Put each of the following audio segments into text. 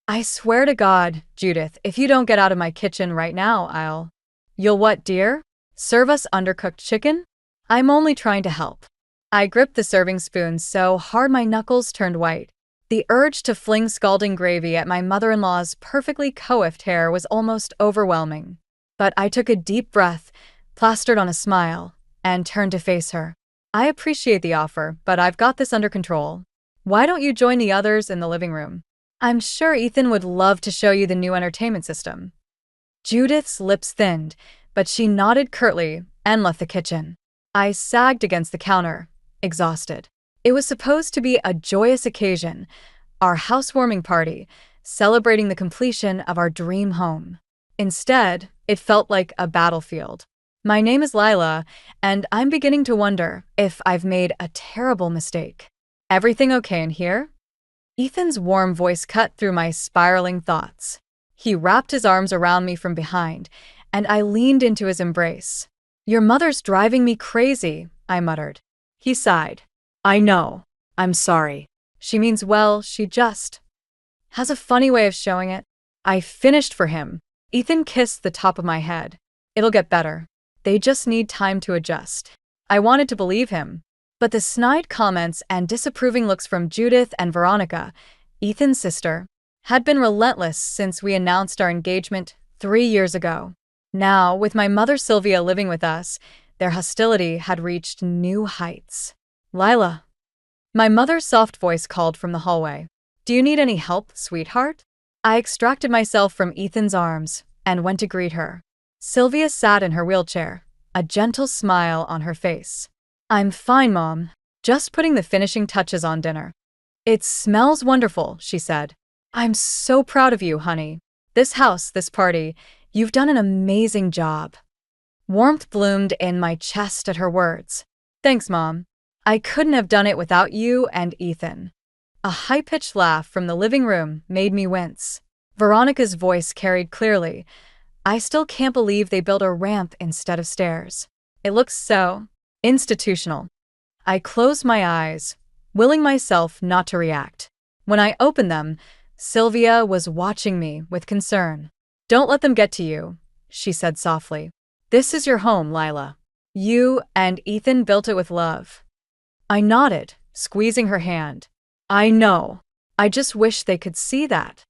I swear to God, Judith, if you don't get out of my kitchen right now, You'll what, dear? Serve us undercooked chicken? I'm only trying to help. I gripped the serving spoon so hard my knuckles turned white. The urge to fling scalding gravy at my mother-in-law's perfectly coiffed hair was almost overwhelming. But I took a deep breath, plastered on a smile, and turned to face her. I appreciate the offer, but I've got this under control. Why don't you join the others in the living room? I'm sure Ethan would love to show you the new entertainment system. Judith's lips thinned, but she nodded curtly and left the kitchen. I sagged against the counter, exhausted. It was supposed to be a joyous occasion, our housewarming party, celebrating the completion of our dream home. Instead, it felt like a battlefield. My name is Lila, and I'm beginning to wonder if I've made a terrible mistake. Everything okay in here? Ethan's warm voice cut through my spiraling thoughts. He wrapped his arms around me from behind, and I leaned into his embrace. Your mother's driving me crazy, I muttered. He sighed. I know. I'm sorry. She means well, she just has a funny way of showing it. I finished for him. Ethan kissed the top of my head. It'll get better. They just need time to adjust. I wanted to believe him. But the snide comments and disapproving looks from Judith and Veronica, Ethan's sister, had been relentless since we announced our engagement 3 years ago. Now, with my mother Sylvia living with us, their hostility had reached new heights. Lila. My mother's soft voice called from the hallway. Do you need any help, sweetheart? I extracted myself from Ethan's arms and went to greet her. Sylvia sat in her wheelchair, a gentle smile on her face. I'm fine, Mom. Just putting the finishing touches on dinner. It smells wonderful, she said. I'm so proud of you, honey. This house, this party, you've done an amazing job. Warmth bloomed in my chest at her words. Thanks, Mom. I couldn't have done it without you and Ethan. A high-pitched laugh from the living room made me wince. Veronica's voice carried clearly. I still can't believe they built a ramp instead of stairs. It looks so institutional. I closed my eyes, willing myself not to react. When I opened them, Sylvia was watching me with concern. Don't let them get to you, she said softly. This is your home, Lila. You and Ethan built it with love. I nodded, squeezing her hand. I know. I just wish they could see that.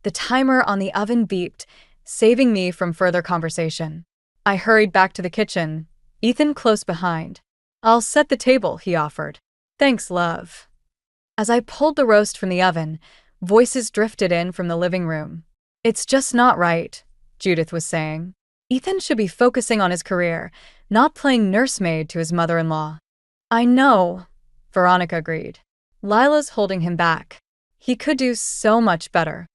The timer on the oven beeped, saving me from further conversation. I hurried back to the kitchen, Ethan close behind. I'll set the table, he offered. Thanks, love. As I pulled the roast from the oven, voices drifted in from the living room. It's just not right, Judith was saying. Ethan should be focusing on his career, not playing nursemaid to his mother-in-law. I know, Veronica agreed. Lila's holding him back. He could do so much better.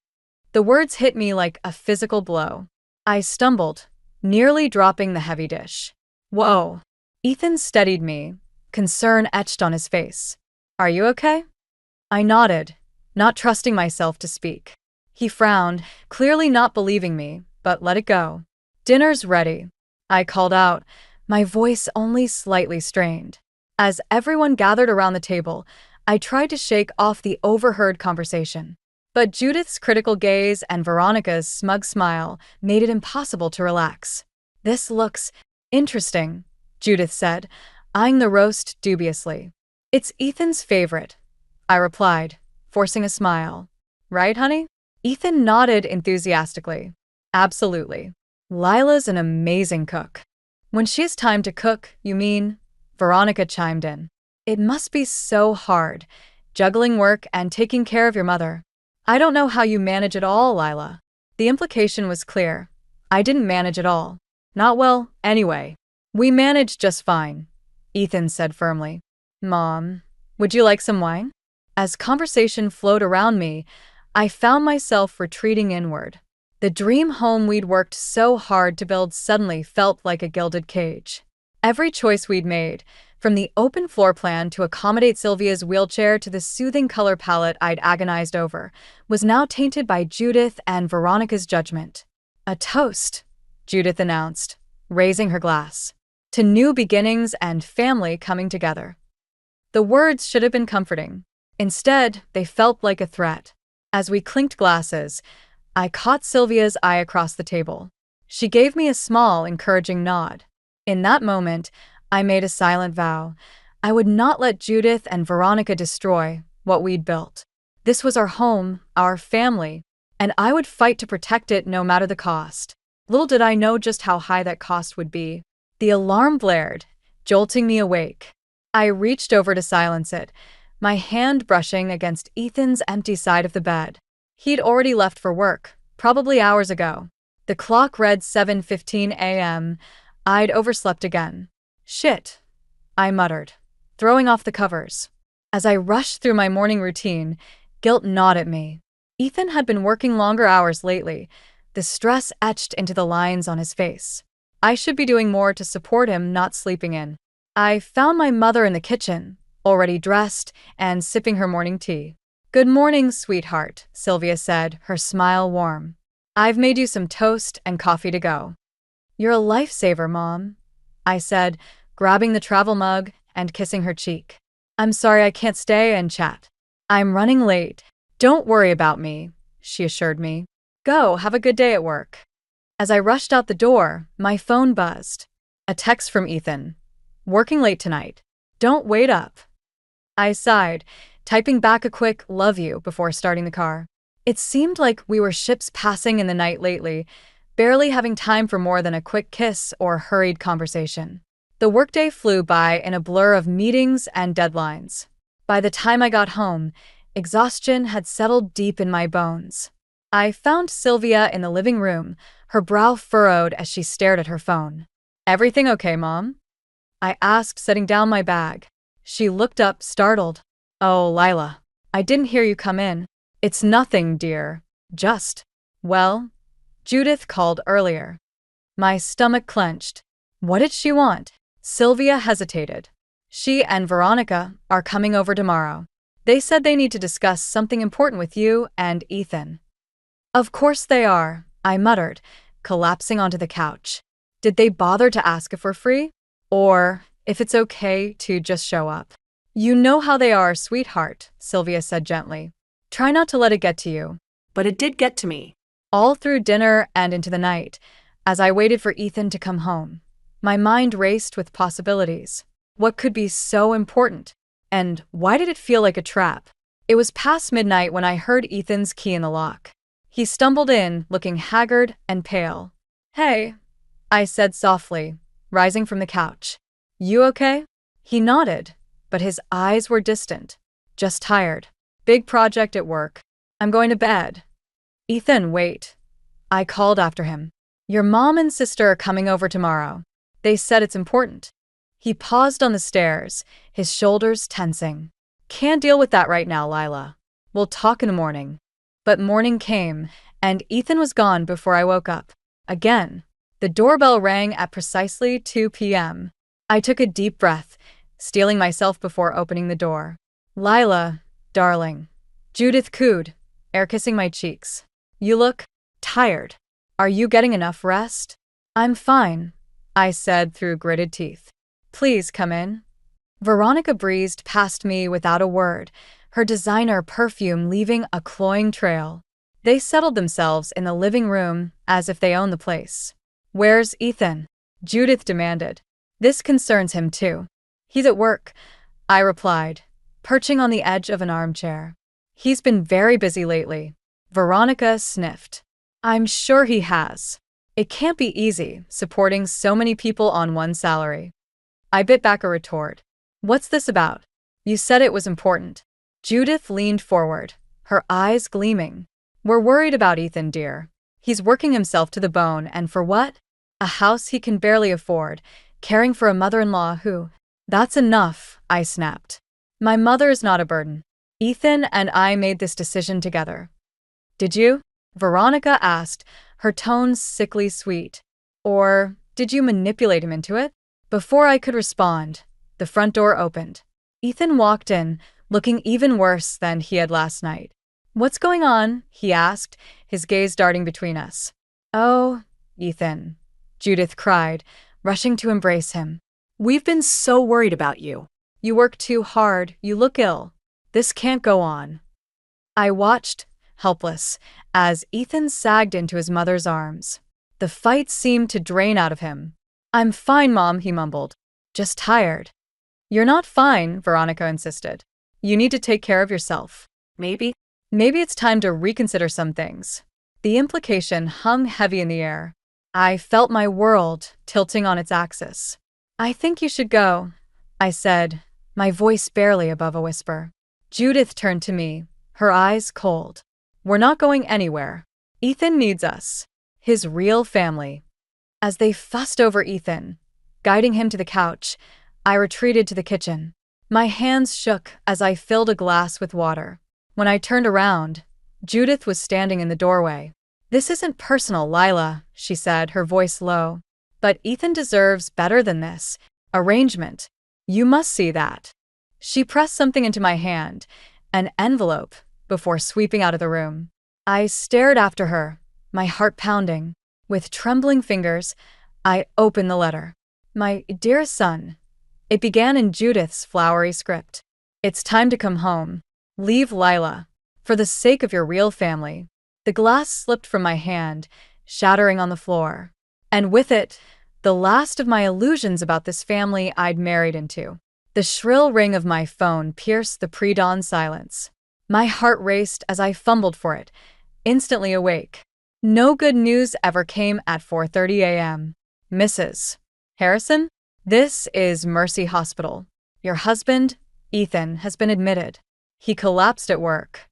The words hit me like a physical blow. I stumbled, nearly dropping the heavy dish. Whoa. Ethan steadied me, concern etched on his face. Are you okay? I nodded, not trusting myself to speak. He frowned, clearly not believing me, but let it go. Dinner's ready, I called out, my voice only slightly strained. As everyone gathered around the table, I tried to shake off the overheard conversation. But Judith's critical gaze and Veronica's smug smile made it impossible to relax. This looks interesting, Judith said, eyeing the roast dubiously. It's Ethan's favorite, I replied, forcing a smile. Right, honey? Ethan nodded enthusiastically. Absolutely. Lila's an amazing cook. When she has time to cook, you mean? Veronica chimed in. It must be so hard, juggling work and taking care of your mother. I don't know how you manage it all, Lila. The implication was clear. I didn't manage it all. Not well, anyway. We managed just fine, Ethan said firmly. Mom, would you like some wine? As conversation flowed around me, I found myself retreating inward. The dream home we'd worked so hard to build suddenly felt like a gilded cage. Every choice we'd made, from the open floor plan to accommodate Sylvia's wheelchair to the soothing color palette I'd agonized over, was now tainted by Judith and Veronica's judgment. A toast, Judith announced, raising her glass. To new beginnings and family coming together. The words should have been comforting. Instead, they felt like a threat. As we clinked glasses, I caught Sylvia's eye across the table. She gave me a small, encouraging nod. In that moment, I made a silent vow. I would not let Judith and Veronica destroy what we'd built. This was our home, our family, and I would fight to protect it no matter the cost. Little did I know just how high that cost would be. The alarm blared, jolting me awake. I reached over to silence it, my hand brushing against Ethan's empty side of the bed. He'd already left for work, probably hours ago. The clock read 7:15 a.m. I'd overslept again. Shit, I muttered, throwing off the covers. As I rushed through my morning routine, guilt gnawed at me. Ethan had been working longer hours lately, the stress etched into the lines on his face. I should be doing more to support him, not sleeping in. I found my mother in the kitchen, already dressed and sipping her morning tea. "Good morning, sweetheart," Sylvia said, her smile warm. "I've made you some toast and coffee to go." "You're a lifesaver, Mom," I said, grabbing the travel mug and kissing her cheek. "I'm sorry I can't stay and chat. I'm running late." "Don't worry about me," she assured me. "Go, have a good day at work." As I rushed out the door, my phone buzzed. A text from Ethan. "Working late tonight. Don't wait up." I sighed, typing back a quick "love you" before starting the car. It seemed like we were ships passing in the night lately, barely having time for more than a quick kiss or hurried conversation. The workday flew by in a blur of meetings and deadlines. By the time I got home, exhaustion had settled deep in my bones. I found Sylvia in the living room, her brow furrowed as she stared at her phone. "Everything okay, Mom?" I asked, setting down my bag. She looked up, startled. "Oh, Lila, I didn't hear you come in." "It's nothing, dear. Just, well, Judith called earlier." My stomach clenched. What did she want? Sylvia hesitated. "She and Veronica are coming over tomorrow. They said they need to discuss something important with you and Ethan." "Of course they are," I muttered, collapsing onto the couch. "Did they bother to ask if we're free? Or if it's okay to just show up?" "You know how they are, sweetheart," Sylvia said gently. "Try not to let it get to you." But it did get to me. All through dinner and into the night, as I waited for Ethan to come home, my mind raced with possibilities. What could be so important? And why did it feel like a trap? It was past midnight when I heard Ethan's key in the lock. He stumbled in, looking haggard and pale. "Hey," I said softly, rising from the couch. "You okay?" He nodded, but his eyes were distant. "Just tired. Big project at work. I'm going to bed." "Ethan, wait." I called after him. "Your mom and sister are coming over tomorrow. They said it's important." He paused on the stairs, his shoulders tensing. "Can't deal with that right now, Lila. We'll talk in the morning." But morning came, and Ethan was gone before I woke up. Again, the doorbell rang at precisely 2 p.m. I took a deep breath, steeling myself before opening the door. "Lila, darling." Judith cooed, air-kissing my cheeks. "You look tired. Are you getting enough rest?" "I'm fine," I said through gritted teeth. "Please come in." Veronica breezed past me without a word, her designer perfume leaving a cloying trail. They settled themselves in the living room as if they owned the place. "Where's Ethan?" Judith demanded. "This concerns him too." "He's at work," I replied, perching on the edge of an armchair. "He's been very busy lately." Veronica sniffed. "I'm sure he has. It can't be easy, supporting so many people on one salary." I bit back a retort. "What's this about? You said it was important." Judith leaned forward, her eyes gleaming. "We're worried about Ethan, dear. He's working himself to the bone, and for what? A house he can barely afford, caring for a mother-in-law who—" "That's enough," I snapped. "My mother is not a burden. Ethan and I made this decision together." "Did you?" Veronica asked, her tone sickly sweet. "Or did you manipulate him into it?" Before I could respond, the front door opened. Ethan walked in, looking even worse than he had last night. "What's going on?" he asked, his gaze darting between us. "Oh, Ethan," Judith cried, rushing to embrace him. "We've been so worried about you. You work too hard, you look ill. This can't go on." I watched, helpless, as Ethan sagged into his mother's arms. The fight seemed to drain out of him. "I'm fine, Mom," he mumbled. "Just tired." "You're not fine," Veronica insisted. "You need to take care of yourself. Maybe it's time to reconsider some things." The implication hung heavy in the air. I felt my world tilting on its axis. "I think you should go," I said, my voice barely above a whisper. Judith turned to me, her eyes cold. "We're not going anywhere. Ethan needs us. His real family." As they fussed over Ethan, guiding him to the couch, I retreated to the kitchen. My hands shook as I filled a glass with water. When I turned around, Judith was standing in the doorway. "This isn't personal, Lila," she said, her voice low. "But Ethan deserves better than this. Arrangement. You must see that." She pressed something into my hand, an envelope, before sweeping out of the room. I stared after her, my heart pounding. With trembling fingers, I opened the letter. "My dearest son," it began in Judith's flowery script. "It's time to come home. Leave Lila. For the sake of your real family." The glass slipped from my hand, shattering on the floor. And with it, the last of my illusions about this family I'd married into. The shrill ring of my phone pierced the pre-dawn silence. My heart raced as I fumbled for it, instantly awake. No good news ever came at 4:30 a.m. "Mrs. Harrison? This is Mercy Hospital. Your husband, Ethan, has been admitted. He collapsed at work."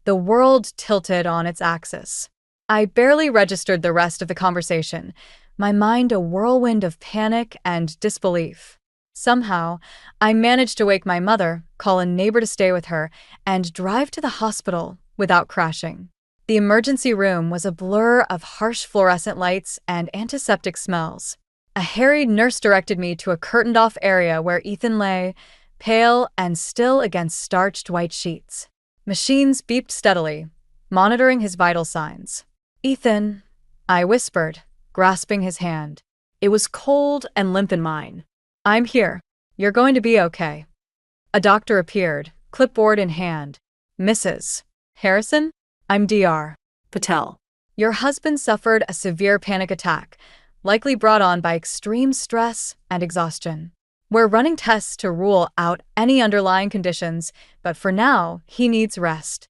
The world tilted on its axis. I barely registered the rest of the conversation, my mind a whirlwind of panic and disbelief. Somehow, I managed to wake my mother, call a neighbor to stay with her, and drive to the hospital without crashing. The emergency room was a blur of harsh fluorescent lights and antiseptic smells. A harried nurse directed me to a curtained-off area where Ethan lay, pale and still against starched white sheets. Machines beeped steadily, monitoring his vital signs. "Ethan," I whispered, grasping his hand. It was cold and limp in mine. "I'm here. You're going to be okay." A doctor appeared, clipboard in hand. "Mrs. Harrison? I'm Dr. Patel. Your husband suffered a severe panic attack, likely brought on by extreme stress and exhaustion. We're running tests to rule out any underlying conditions, but for now, he needs rest."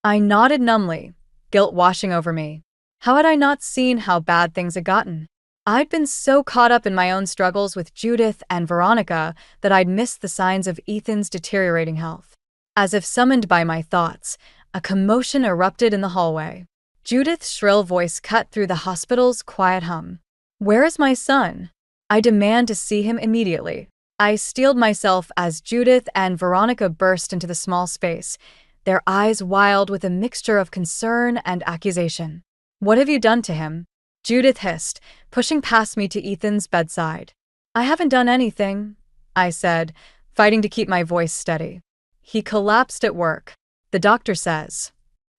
I nodded numbly, guilt washing over me. How had I not seen how bad things had gotten? I'd been so caught up in my own struggles with Judith and Veronica that I'd missed the signs of Ethan's deteriorating health. As if summoned by my thoughts, a commotion erupted in the hallway. Judith's shrill voice cut through the hospital's quiet hum. "Where is my son? I demand to see him immediately." I steeled myself as Judith and Veronica burst into the small space, their eyes wild with a mixture of concern and accusation. "What have you done to him?" Judith hissed, pushing past me to Ethan's bedside. "I haven't done anything," I said, fighting to keep my voice steady. "He collapsed at work. The doctor says."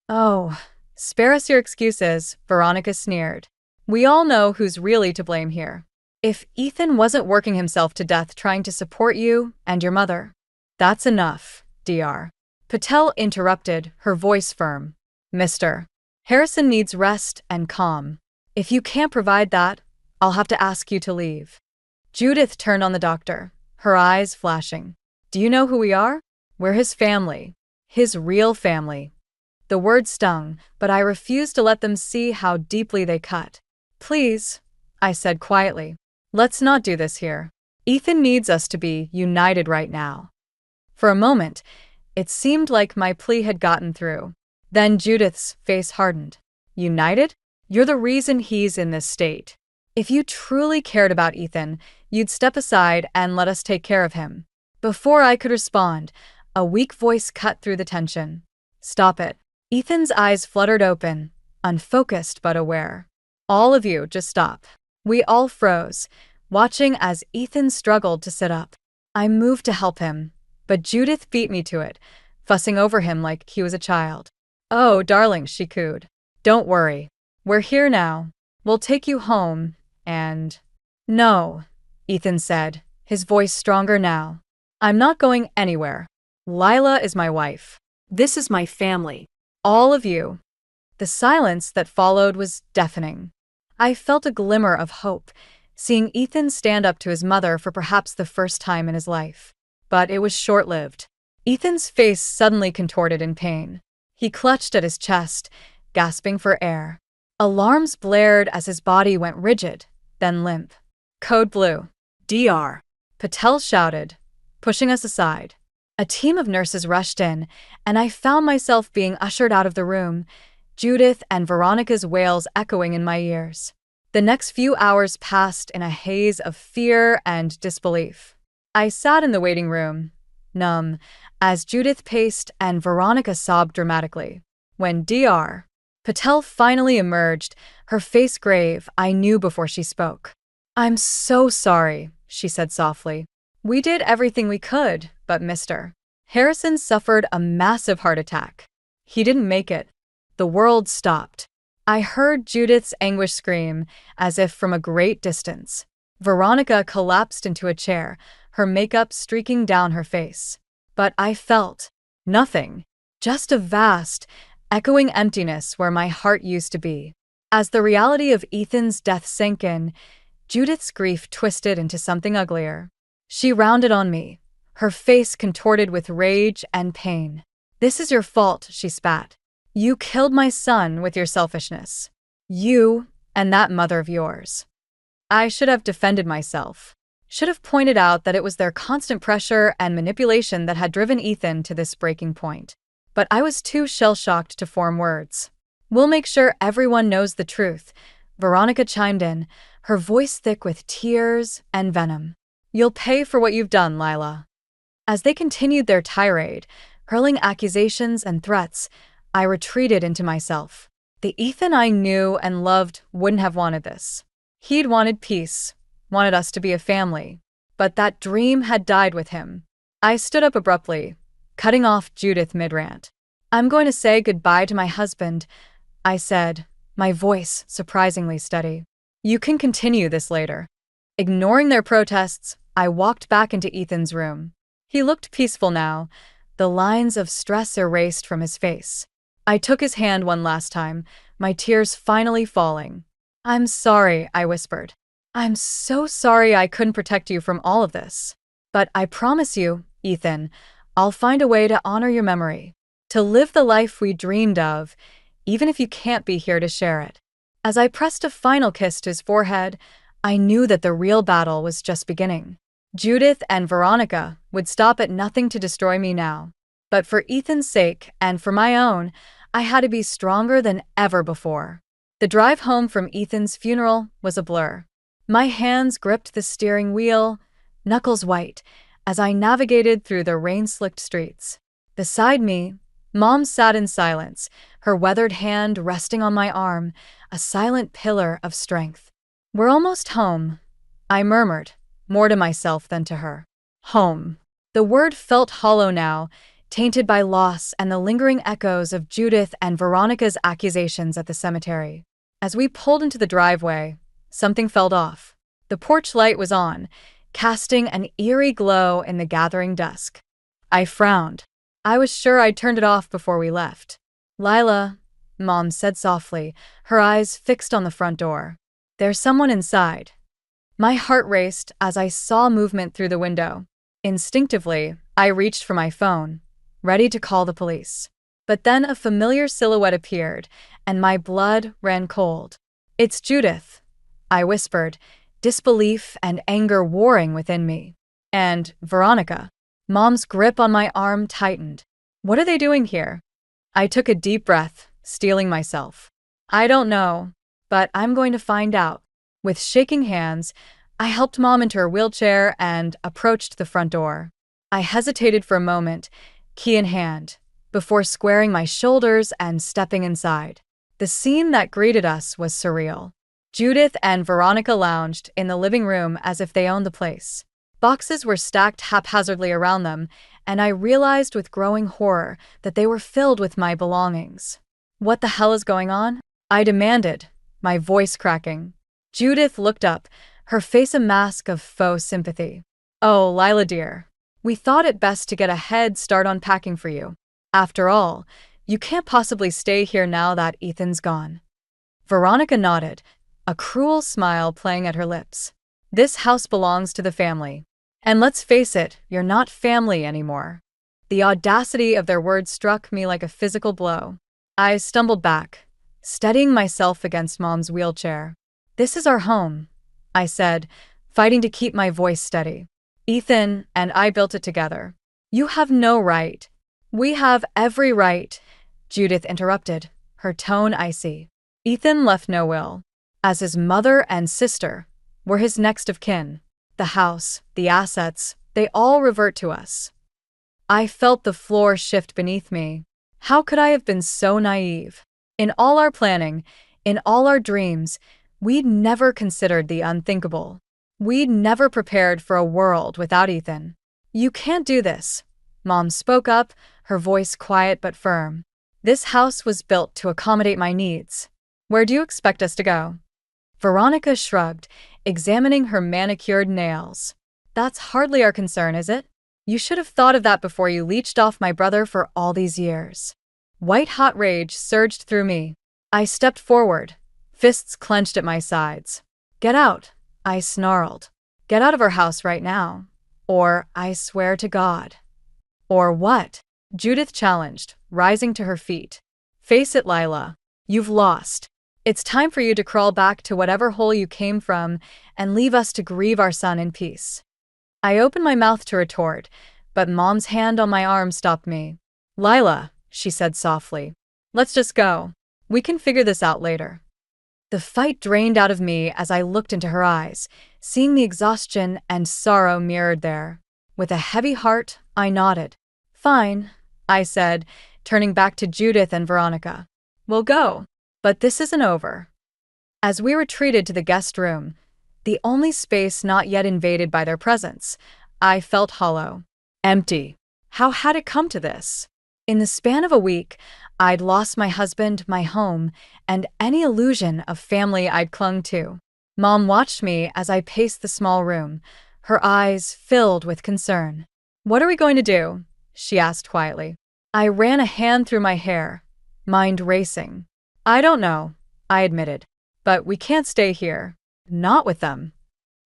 "Oh, spare us your excuses," Veronica sneered. "We all know who's really to blame here. If Ethan wasn't working himself to death trying to support you and your mother." "That's enough, Dr. Patel interrupted, her voice firm. "Mr. Harrison needs rest and calm. If you can't provide that, I'll have to ask you to leave." Judith turned on the doctor, her eyes flashing. "Do you know who we are? We're his family. His real family." The words stung, but I refused to let them see how deeply they cut. "Please," I said quietly, "let's not do this here. Ethan needs us to be united right now." For a moment, it seemed like my plea had gotten through. Then Judith's face hardened. "United? You're the reason he's in this state. If you truly cared about Ethan, you'd step aside and let us take care of him." Before I could respond, a weak voice cut through the tension. "Stop it." Ethan's eyes fluttered open, unfocused but aware. "All of you, just stop." We all froze, watching as Ethan struggled to sit up. I moved to help him, but Judith beat me to it, fussing over him like he was a child. "Oh, darling," she cooed. "Don't worry. We're here now. We'll take you home, and—" "No," Ethan said, his voice stronger now. "I'm not going anywhere. Lila is my wife. This is my family. All of you. The silence that followed was deafening. I felt a glimmer of hope, seeing Ethan stand up to his mother for perhaps the first time in his life. But it was short-lived. Ethan's face suddenly contorted in pain. He clutched at his chest, gasping for air. Alarms blared as his body went rigid, then limp. Code Blue. DR. Patel shouted, pushing us aside. A team of nurses rushed in, and I found myself being ushered out of the room, Judith and Veronica's wails echoing in my ears. The next few hours passed in a haze of fear and disbelief. I sat in the waiting room, numb, as Judith paced and Veronica sobbed dramatically. When Dr. Patel finally emerged, her face grave, I knew before she spoke. "I'm so sorry," she said softly. "We did everything we could, but Mr. Harrison suffered a massive heart attack. He didn't make it." The world stopped. I heard Judith's anguished scream, as if from a great distance. Veronica collapsed into a chair, her makeup streaking down her face. But I felt nothing, just a vast, echoing emptiness where my heart used to be. As the reality of Ethan's death sank in, Judith's grief twisted into something uglier. She rounded on me, her face contorted with rage and pain. "This is your fault," she spat. "You killed my son with your selfishness. You and that mother of yours." I should have defended myself. Should have pointed out that it was their constant pressure and manipulation that had driven Ethan to this breaking point. But I was too shell-shocked to form words. "We'll make sure everyone knows the truth," Veronica chimed in, her voice thick with tears and venom. "You'll pay for what you've done, Lila." As they continued their tirade, hurling accusations and threats, I retreated into myself. The Ethan I knew and loved wouldn't have wanted this. He'd wanted peace, wanted us to be a family. But that dream had died with him. I stood up abruptly, cutting off Judith mid-rant. "I'm going to say goodbye to my husband," I said, my voice surprisingly steady. "You can continue this later." Ignoring their protests, I walked back into Ethan's room. He looked peaceful now, the lines of stress erased from his face. I took his hand one last time, my tears finally falling. "I'm sorry," I whispered. "I'm so sorry I couldn't protect you from all of this. But I promise you, Ethan, I'll find a way to honor your memory, to live the life we dreamed of, even if you can't be here to share it." As I pressed a final kiss to his forehead, I knew that the real battle was just beginning. Judith and Veronica would stop at nothing to destroy me now. But for Ethan's sake, and for my own, I had to be stronger than ever before. The drive home from Ethan's funeral was a blur. My hands gripped the steering wheel, knuckles white, as I navigated through the rain-slicked streets. Beside me, Mom sat in silence, her weathered hand resting on my arm, a silent pillar of strength. "We're almost home," I murmured, more to myself than to her. Home. The word felt hollow now, tainted by loss and the lingering echoes of Judith and Veronica's accusations at the cemetery. As we pulled into the driveway, something felt off. The porch light was on, casting an eerie glow in the gathering dusk. I frowned. I was sure I'd turned it off before we left. "Lila," Mom said softly, her eyes fixed on the front door. "There's someone inside." My heart raced as I saw movement through the window. Instinctively, I reached for my phone, ready to call the police. But then a familiar silhouette appeared, and my blood ran cold. "It's Judith," I whispered, disbelief and anger warring within me. "And Veronica." Mom's grip on my arm tightened. "What are they doing here?" I took a deep breath, steeling myself. "I don't know, but I'm going to find out." With shaking hands, I helped Mom into her wheelchair and approached the front door. I hesitated for a moment, key in hand, before squaring my shoulders and stepping inside. The scene that greeted us was surreal. Judith and Veronica lounged in the living room as if they owned the place. Boxes were stacked haphazardly around them, and I realized with growing horror that they were filled with my belongings. "What the hell is going on?" I demanded, my voice cracking. Judith looked up, her face a mask of faux sympathy. "Oh, Lila dear. We thought it best to get a head start on packing for you. After all, You can't possibly stay here now that Ethan's gone. Veronica nodded, a cruel smile playing at her lips. This house belongs to the family. And let's face it, you're not family anymore. The audacity of their words struck me like a physical blow. I stumbled back, steadying myself against Mom's wheelchair. This is our home, I said, fighting to keep my voice steady. Ethan and I built it together. You have no right. We have every right, Judith interrupted, her tone icy. Ethan left no will. As his mother and sister, we're his next of kin. The house, the assets, they all revert to us. I felt the floor shift beneath me. How could I have been so naive? In all our planning, in all our dreams, we'd never considered the unthinkable. We'd never prepared for a world without Ethan. You can't do this. Mom spoke up, her voice quiet but firm. This house was built to accommodate my needs. Where do you expect us to go? Veronica shrugged, examining her manicured nails. That's hardly our concern, is it? You should have thought of that before you leeched off my brother for all these years. White-hot rage surged through me. I stepped forward, fists clenched at my sides. Get out, I snarled. Get out of our house right now. Or I swear to God. Or what? Judith challenged, rising to her feet. Face it, Lila. You've lost. It's time for you to crawl back to whatever hole you came from and leave us to grieve our son in peace. I opened my mouth to retort, but Mom's hand on my arm stopped me. Lila, she said softly. Let's just go. We can figure this out later. The fight drained out of me as I looked into her eyes, seeing the exhaustion and sorrow mirrored there. With a heavy heart, I nodded. Fine, I said, turning back to Judith and Veronica. We'll go. But this isn't over. As we retreated to the guest room, the only space not yet invaded by their presence, I felt hollow. Empty. How had it come to this? In the span of a week, I'd lost my husband, my home, and any illusion of family I'd clung to. Mom watched me as I paced the small room, her eyes filled with concern. What are we going to do? She asked quietly. I ran a hand through my hair, mind racing. I don't know, I admitted, but we can't stay here. Not with them.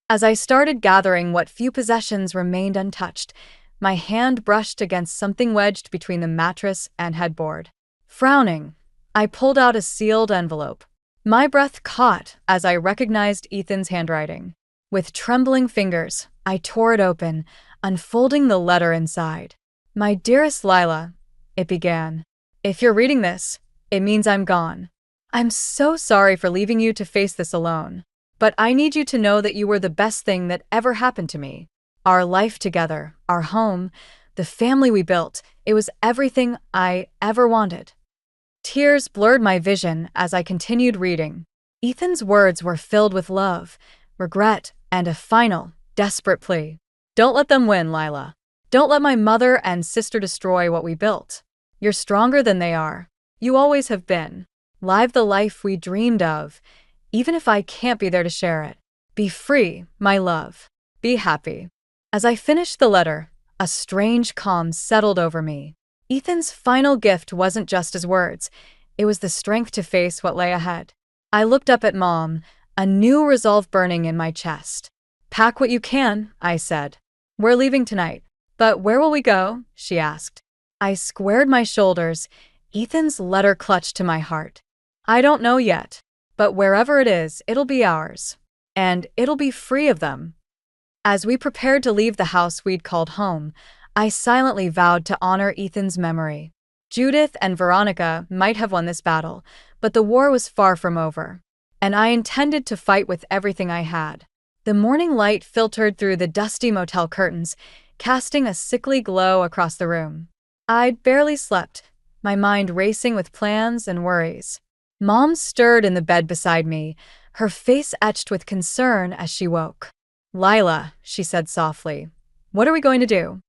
As I started gathering what few possessions remained untouched, my hand brushed against something wedged between the mattress and headboard. Frowning, I pulled out a sealed envelope. My breath caught as I recognized Ethan's handwriting. With trembling fingers, I tore it open, unfolding the letter inside. My dearest Lila, it began. If you're reading this, it means I'm gone. I'm so sorry for leaving you to face this alone. But I need you to know that you were the best thing that ever happened to me. Our life together, our home, the family we built, it was everything I ever wanted. Tears blurred my vision as I continued reading. Ethan's words were filled with love, regret, and a final, desperate plea. Don't let them win, Lila. Don't let my mother and sister destroy what we built. You're stronger than they are. You always have been. Live the life we dreamed of, even if I can't be there to share it. Be free, my love. Be happy. As I finished the letter, a strange calm settled over me. Ethan's final gift wasn't just his words, it was the strength to face what lay ahead. I looked up at Mom, a new resolve burning in my chest. Pack what you can, I said. We're leaving tonight. But where will we go? She asked. I squared my shoulders, Ethan's letter clutched to my heart. I don't know yet, but wherever it is, it'll be ours. And it'll be free of them. As we prepared to leave the house we'd called home, I silently vowed to honor Ethan's memory. Judith and Veronica might have won this battle, but the war was far from over. And I intended to fight with everything I had. The morning light filtered through the dusty motel curtains, casting a sickly glow across the room. I'd barely slept, my mind racing with plans and worries. Mom stirred in the bed beside me, her face etched with concern as she woke. Lila, she said softly, what are we going to do?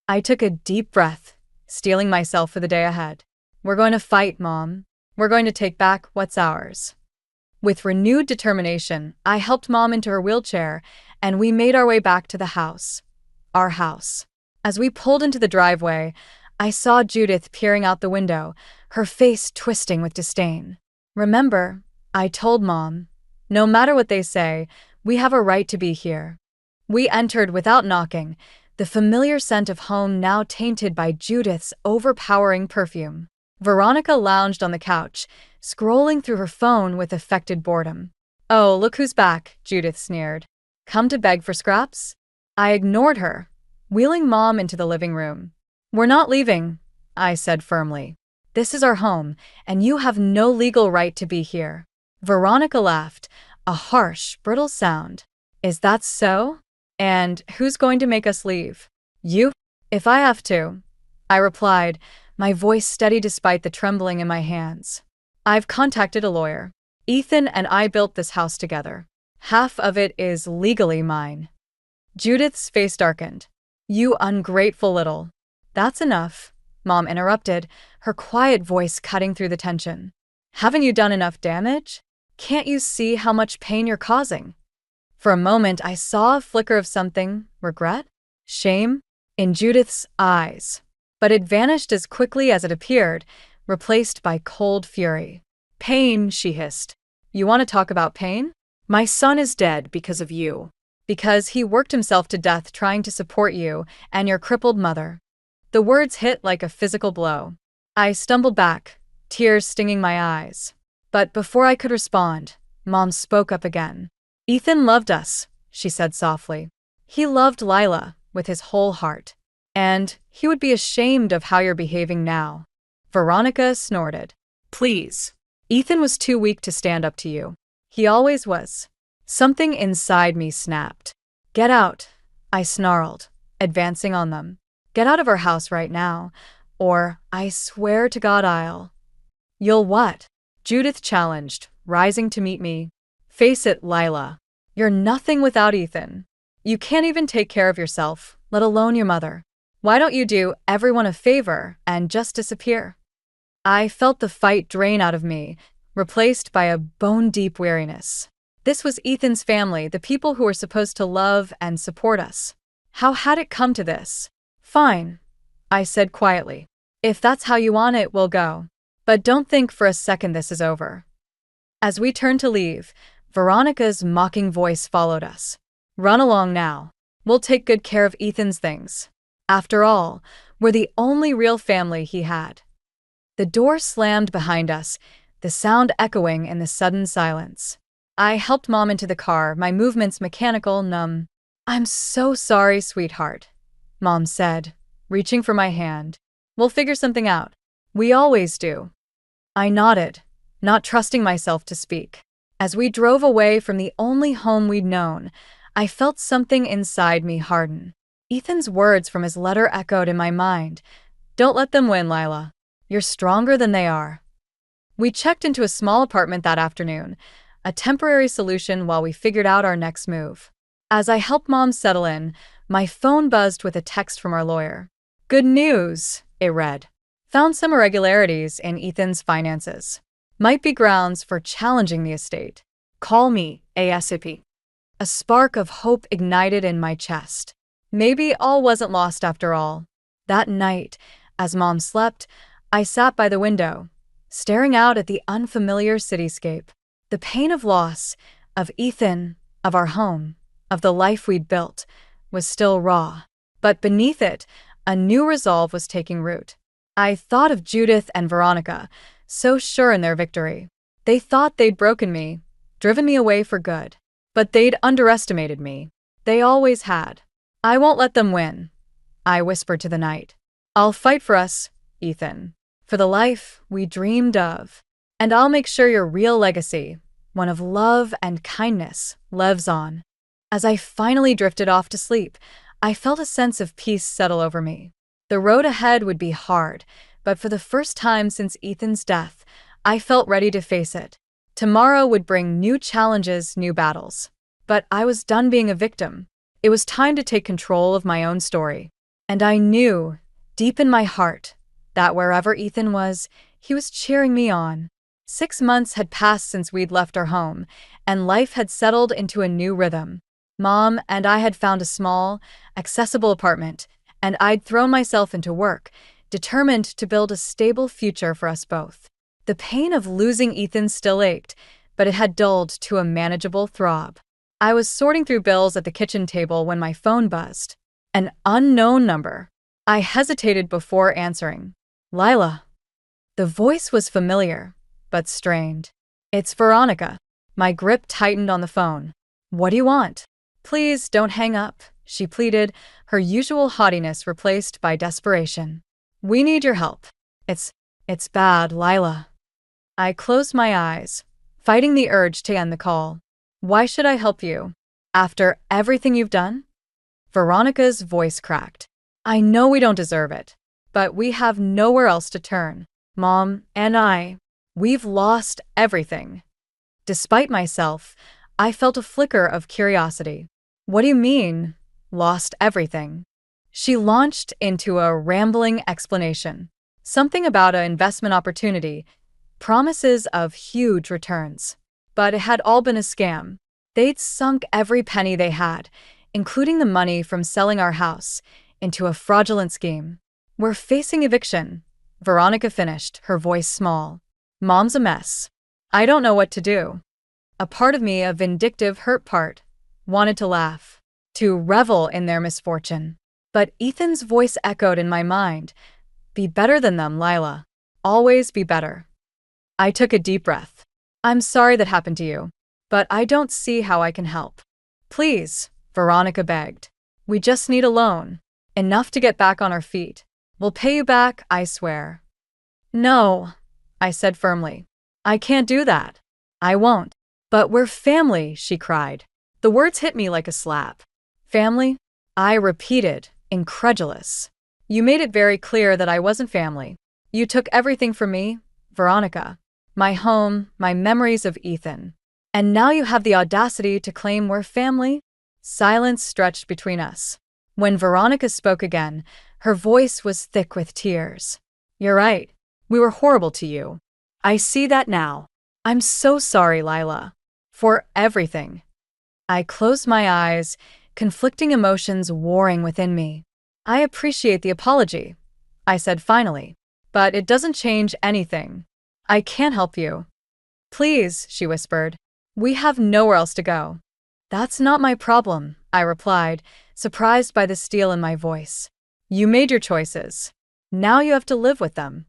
I took a deep breath, steeling myself for the day ahead. We're going to fight, Mom. We're going to take back what's ours. With renewed determination, I helped Mom into her wheelchair, and we made our way back to the house. Our house. As we pulled into the driveway, I saw Judith peering out the window, her face twisting with disdain. "Remember, I told Mom. No matter what they say, we have a right to be here." We entered without knocking, the familiar scent of home now tainted by Judith's overpowering perfume. Veronica lounged on the couch, scrolling through her phone with affected boredom. "Oh, look who's back," Judith sneered. "Come to beg for scraps?" I ignored her, wheeling Mom into the living room. "We're not leaving," I said firmly. "This is our home, and you have no legal right to be here." Veronica laughed, a harsh, brittle sound. "Is that so? And who's going to make us leave? You?" "If I have to," I replied, my voice steady despite the trembling in my hands. "I've contacted a lawyer. Ethan and I built this house together. Half of it is legally mine." Judith's face darkened. "You ungrateful little—" "That's enough," Mom interrupted, her quiet voice cutting through the tension. "Haven't you done enough damage? Can't you see how much pain you're causing?" For a moment, I saw a flicker of something, regret, shame, in Judith's eyes. But it vanished as quickly as it appeared, replaced by cold fury. "Pain," she hissed. "You want to talk about pain? My son is dead because of you. Because he worked himself to death trying to support you and your crippled mother." The words hit like a physical blow. I stumbled back, tears stinging my eyes. But before I could respond, Mom spoke up again. "Ethan loved us," she said softly. "He loved Lila with his whole heart. And he would be ashamed of how you're behaving now." Veronica snorted. "Please. Ethan was too weak to stand up to you. He always was." Something inside me snapped. "Get out," I snarled, advancing on them. "Get out of our house right now, or I swear to God I'll—" "You'll what?" Judith challenged, rising to meet me. "Face it, Lila. You're nothing without Ethan. You can't even take care of yourself, let alone your mother. Why don't you do everyone a favor and just disappear?" I felt the fight drain out of me, replaced by a bone-deep weariness. This was Ethan's family, the people who were supposed to love and support us. How had it come to this? "Fine," I said quietly. "If that's how you want it, we'll go. But don't think for a second this is over." As we turned to leave, Veronica's mocking voice followed us. "Run along now. We'll take good care of Ethan's things. After all, we're the only real family he had." The door slammed behind us, the sound echoing in the sudden silence. I helped Mom into the car, my movements mechanical, numb. "I'm so sorry, sweetheart," Mom said, reaching for my hand. "We'll figure something out. We always do." I nodded, not trusting myself to speak. As we drove away from the only home we'd known, I felt something inside me harden. Ethan's words from his letter echoed in my mind. "Don't let them win, Lila. You're stronger than they are." We checked into a small apartment that afternoon, a temporary solution while we figured out our next move. As I helped Mom settle in, my phone buzzed with a text from our lawyer. "Good news," it read. "Found some irregularities in Ethan's finances. Might be grounds for challenging the estate. Call me ASAP." A spark of hope ignited in my chest. Maybe all wasn't lost after all. That night, as Mom slept, I sat by the window, staring out at the unfamiliar cityscape. The pain of loss, of Ethan, of our home, of the life we'd built, was still raw. But beneath it, a new resolve was taking root. I thought of Judith and Veronica, so sure in their victory. They thought they'd broken me, driven me away for good. But they'd underestimated me. They always had. "I won't let them win," I whispered to the night. "I'll fight for us, Ethan, for the life we dreamed of. And I'll make sure your real legacy, one of love and kindness, lives on." As I finally drifted off to sleep, I felt a sense of peace settle over me. The road ahead would be hard, but for the first time since Ethan's death, I felt ready to face it. Tomorrow would bring new challenges, new battles. But I was done being a victim. It was time to take control of my own story. And I knew, deep in my heart, that wherever Ethan was, he was cheering me on. 6 months had passed since we'd left our home, and life had settled into a new rhythm. Mom and I had found a small, accessible apartment, and I'd thrown myself into work, determined to build a stable future for us both. The pain of losing Ethan still ached, but it had dulled to a manageable throb. I was sorting through bills at the kitchen table when my phone buzzed. An unknown number. I hesitated before answering. Lila. The voice was familiar, but strained. It's Veronica. My grip tightened on the phone. What do you want? Please don't hang up, she pleaded, her usual haughtiness replaced by desperation. We need your help. It's bad, Lila. I closed my eyes, fighting the urge to end the call. Why should I help you? After everything you've done? Veronica's voice cracked. I know we don't deserve it, but we have nowhere else to turn. Mom and we've lost everything. Despite myself, I felt a flicker of curiosity. What do you mean, lost everything? She launched into a rambling explanation. Something about an investment opportunity, promises of huge returns. But it had all been a scam. They'd sunk every penny they had, including the money from selling our house, into a fraudulent scheme. We're facing eviction, Veronica finished, her voice small. Mom's a mess. I don't know what to do. A part of me, a vindictive, hurt part, wanted to laugh, to revel in their misfortune. But Ethan's voice echoed in my mind. Be better than them, Lila. Always be better. I took a deep breath. I'm sorry that happened to you, but I don't see how I can help. Please, Veronica begged. We just need a loan. Enough to get back on our feet. We'll pay you back, I swear. No, I said firmly. I can't do that. I won't. But we're family, she cried. The words hit me like a slap. Family? I repeated, incredulous. You made it very clear that I wasn't family. You took everything from me, Veronica. My home, my memories of Ethan. And now you have the audacity to claim we're family? Silence stretched between us. When Veronica spoke again, her voice was thick with tears. You're right. We were horrible to you. I see that now. I'm so sorry, Lila. For everything. I closed my eyes, conflicting emotions warring within me. I appreciate the apology, I said finally, but it doesn't change anything. I can't help you. Please, she whispered. We have nowhere else to go. That's not my problem, I replied, surprised by the steel in my voice. You made your choices. Now you have to live with them.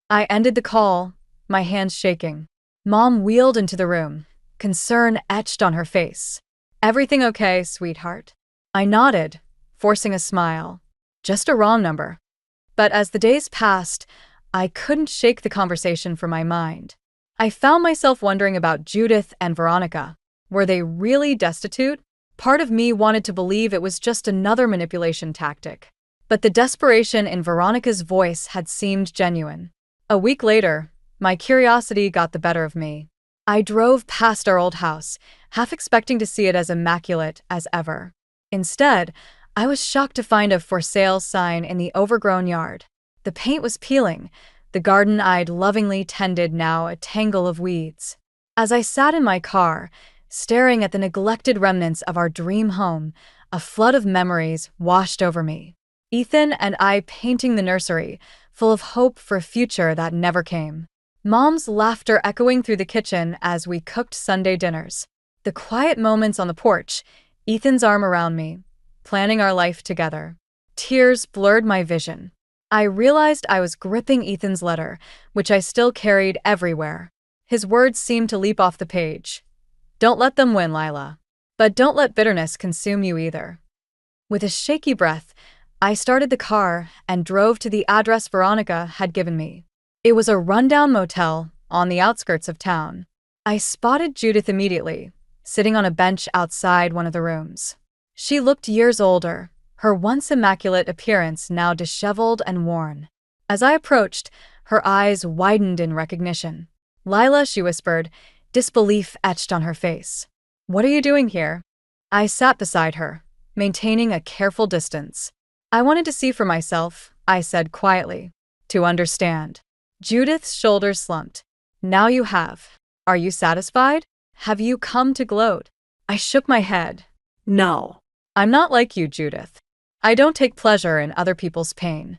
I ended the call, my hands shaking. Mom wheeled into the room, concern etched on her face. Everything okay, sweetheart? I nodded, forcing a smile. Just a wrong number. But as the days passed, I couldn't shake the conversation from my mind. I found myself wondering about Judith and Veronica. Were they really destitute? Part of me wanted to believe it was just another manipulation tactic. But the desperation in Veronica's voice had seemed genuine. A week later, my curiosity got the better of me. I drove past our old house, half expecting to see it as immaculate as ever. Instead, I was shocked to find a for sale sign in the overgrown yard. The paint was peeling, the garden I'd lovingly tended now a tangle of weeds. As I sat in my car, staring at the neglected remnants of our dream home, a flood of memories washed over me. Ethan and I painting the nursery, full of hope for a future that never came. Mom's laughter echoing through the kitchen as we cooked Sunday dinners. The quiet moments on the porch, Ethan's arm around me, planning our life together. Tears blurred my vision. I realized I was gripping Ethan's letter, which I still carried everywhere. His words seemed to leap off the page. Don't let them win, Lila. But don't let bitterness consume you either. With a shaky breath, I started the car and drove to the address Veronica had given me. It was a rundown motel on the outskirts of town. I spotted Judith immediately, sitting on a bench outside one of the rooms. She looked years older, her once immaculate appearance now disheveled and worn. As I approached, her eyes widened in recognition. Lila, she whispered, disbelief etched on her face. What are you doing here? I sat beside her, maintaining a careful distance. I wanted to see for myself, I said quietly. To understand. Judith's shoulders slumped. Now you have. Are you satisfied? Have you come to gloat? I shook my head. No. I'm not like you, Judith. I don't take pleasure in other people's pain.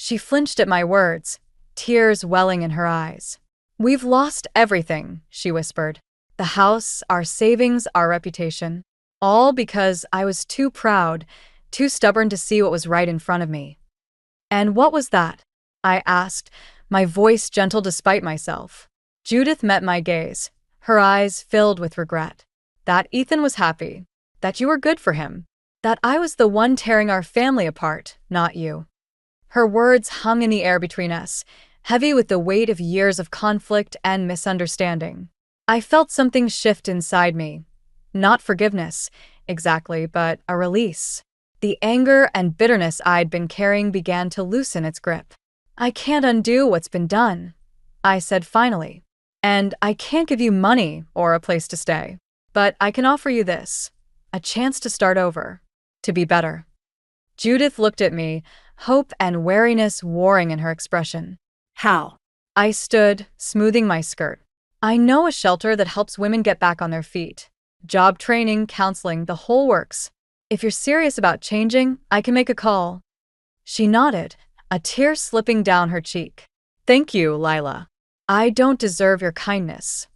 She flinched at my words, tears welling in her eyes. "We've lost everything," she whispered. "The house, our savings, our reputation. All because I was too proud, too stubborn to see what was right in front of me." "And what was that?" I asked, my voice gentle despite myself. Judith met my gaze, her eyes filled with regret. "That Ethan was happy. That you were good for him. That I was the one tearing our family apart, not you." Her words hung in the air between us, heavy with the weight of years of conflict and misunderstanding. I felt something shift inside me. Not forgiveness, exactly, but a release. The anger and bitterness I'd been carrying began to loosen its grip. "I can't undo what's been done," I said finally. "And I can't give you money or a place to stay. But I can offer you this, a chance to start over, to be better." Judith looked at me, hope and wariness warring in her expression. "How?" I stood, smoothing my skirt. "I know a shelter that helps women get back on their feet. Job training, counseling, the whole works. If you're serious about changing, I can make a call." She nodded, a tear slipping down her cheek. "Thank you, Lila. I don't deserve your kindness."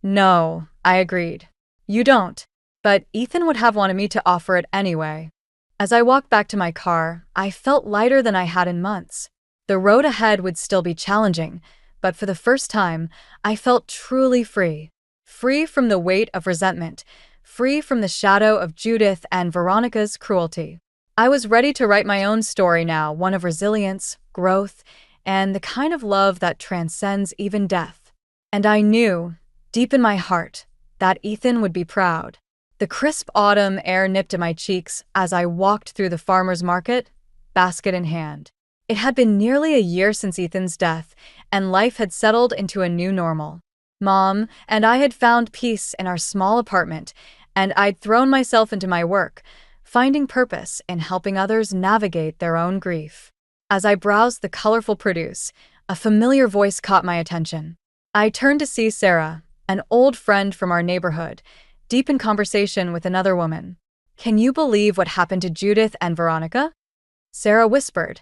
"No," I agreed. "You don't. But Ethan would have wanted me to offer it anyway." As I walked back to my car, I felt lighter than I had in months. The road ahead would still be challenging, but for the first time, I felt truly free. Free from the weight of resentment, free from the shadow of Judith and Veronica's cruelty. I was ready to write my own story now, one of resilience, growth, and the kind of love that transcends even death. And I knew, deep in my heart, that Ethan would be proud. The crisp autumn air nipped at my cheeks as I walked through the farmer's market, basket in hand. It had been nearly a year since Ethan's death, and life had settled into a new normal. Mom and I had found peace in our small apartment, and I'd thrown myself into my work, finding purpose in helping others navigate their own grief. As I browsed the colorful produce, a familiar voice caught my attention. I turned to see Sarah, an old friend from our neighborhood, deep in conversation with another woman. "Can you believe what happened to Judith and Veronica?" Sarah whispered,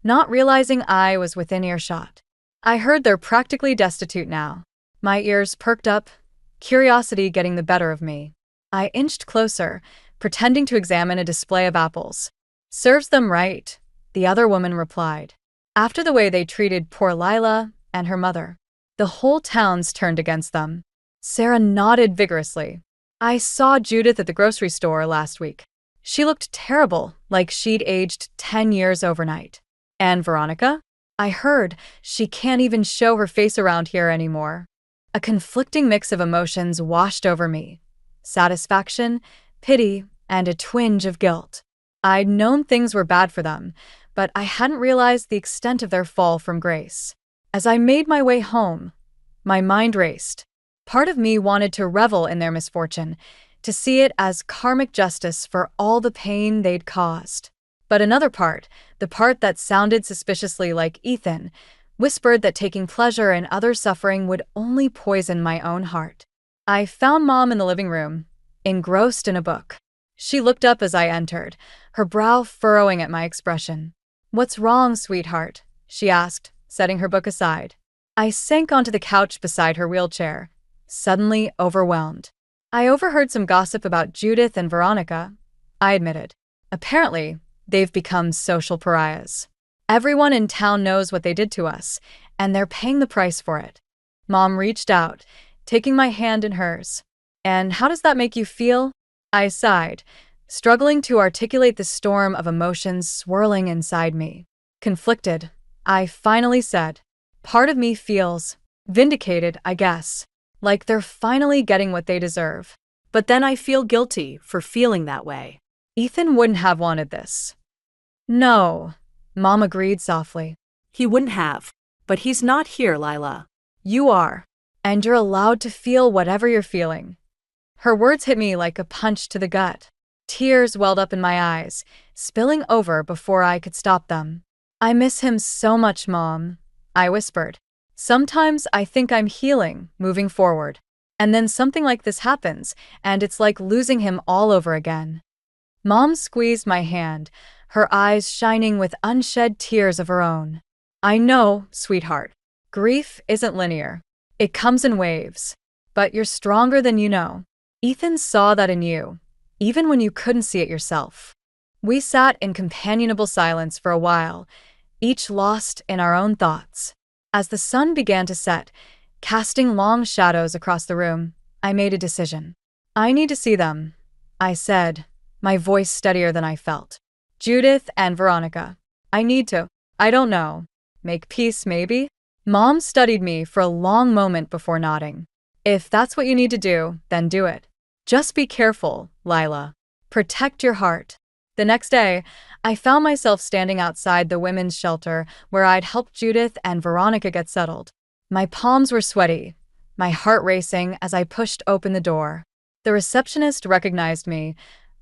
not realizing I was within earshot. "I heard they're practically destitute now." My ears perked up, curiosity getting the better of me. I inched closer, pretending to examine a display of apples. "Serves them right," the other woman replied. "After the way they treated poor Lila and her mother. The whole town's turned against them." Sarah nodded vigorously. "I saw Judith at the grocery store last week. She looked terrible, like she'd aged 10 years overnight." "And Veronica? I heard she can't even show her face around here anymore." A conflicting mix of emotions washed over me. Satisfaction, pity, and a twinge of guilt. I'd known things were bad for them, but I hadn't realized the extent of their fall from grace. As I made my way home, my mind raced. Part of me wanted to revel in their misfortune, to see it as karmic justice for all the pain they'd caused. But another part, the part that sounded suspiciously like Ethan, whispered that taking pleasure in others' suffering would only poison my own heart. I found Mom in the living room, engrossed in a book. She looked up as I entered, her brow furrowing at my expression. "What's wrong, sweetheart?" she asked, setting her book aside. I sank onto the couch beside her wheelchair, suddenly overwhelmed. "I overheard some gossip about Judith and Veronica," I admitted. "Apparently, they've become social pariahs. Everyone in town knows what they did to us, and they're paying the price for it." Mom reached out, taking my hand in hers. "And how does that make you feel?" I sighed, struggling to articulate the storm of emotions swirling inside me. Conflicted, I finally said, "Part of me feels vindicated, I guess, like they're finally getting what they deserve. But then I feel guilty for feeling that way." Ethan wouldn't have wanted this." "No," Mom agreed softly. "He wouldn't have. But he's not here, Lila." "You are. And you're allowed to feel whatever you're feeling." Her words hit me like a punch to the gut. Tears welled up in my eyes, spilling over before I could stop them. "I miss him so much, Mom," I whispered. "Sometimes I think I'm healing, moving forward. And then something like this happens, and it's like losing him all over again." Mom squeezed my hand, her eyes shining with unshed tears of her own. I know, sweetheart. Grief isn't linear. It comes in waves. But you're stronger than you know. Ethan saw that in you, even when you couldn't see it yourself. We sat in companionable silence for a while, each lost in our own thoughts. As the sun began to set, casting long shadows across the room, I made a decision. I need to see them, I said, my voice steadier than I felt. Judith and Veronica. I need to, I don't know, make peace maybe? Mom studied me for a long moment before nodding. If that's what you need to do, then do it. Just be careful, Lila. Protect your heart. The next day, I found myself standing outside the women's shelter where I'd helped Judith and Veronica get settled. My palms were sweaty, my heart racing as I pushed open the door. The receptionist recognized me,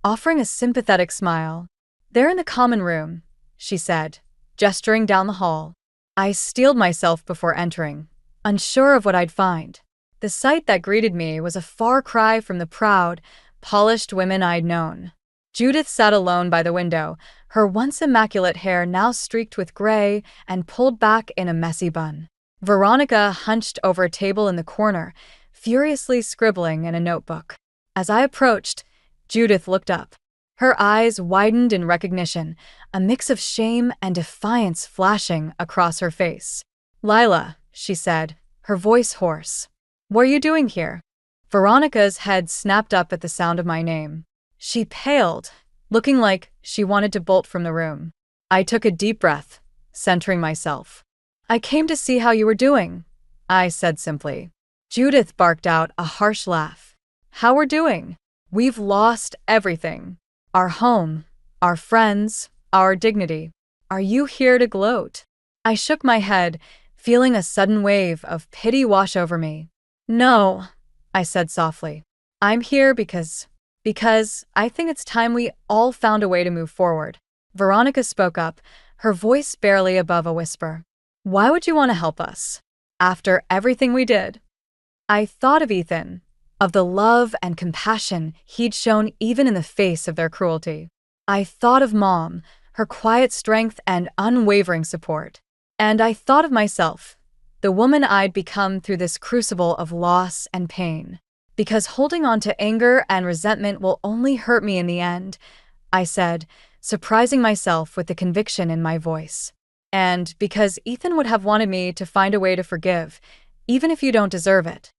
offering a sympathetic smile. "They're in the common room," she said, gesturing down the hall. I steeled myself before entering, unsure of what I'd find. The sight that greeted me was a far cry from the proud, polished women I'd known. Judith sat alone by the window, her once immaculate hair now streaked with gray and pulled back in a messy bun. Veronica hunched over a table in the corner, furiously scribbling in a notebook. As I approached, Judith looked up. Her eyes widened in recognition, a mix of shame and defiance flashing across her face. "Lila," she said, her voice hoarse. "What are you doing here?" Veronica's head snapped up at the sound of my name. She paled, looking like she wanted to bolt from the room. I took a deep breath, centering myself. "I came to see how you were doing," I said simply. Judith barked out a harsh laugh. "How we're doing? We've lost everything. Our home, our friends, our dignity. Are you here to gloat?" I shook my head, feeling a sudden wave of pity wash over me. "No," I said softly. "I'm here because I think it's time we all found a way to move forward." Veronica spoke up, her voice barely above a whisper. "Why would you want to help us? After everything we did?" I thought of Ethan, of the love and compassion he'd shown even in the face of their cruelty. I thought of Mom, her quiet strength and unwavering support. And I thought of myself, the woman I'd become through this crucible of loss and pain. "Because holding on to anger and resentment will only hurt me in the end," I said, surprising myself with the conviction in my voice. "And because Ethan would have wanted me to find a way to forgive, even if you don't deserve it."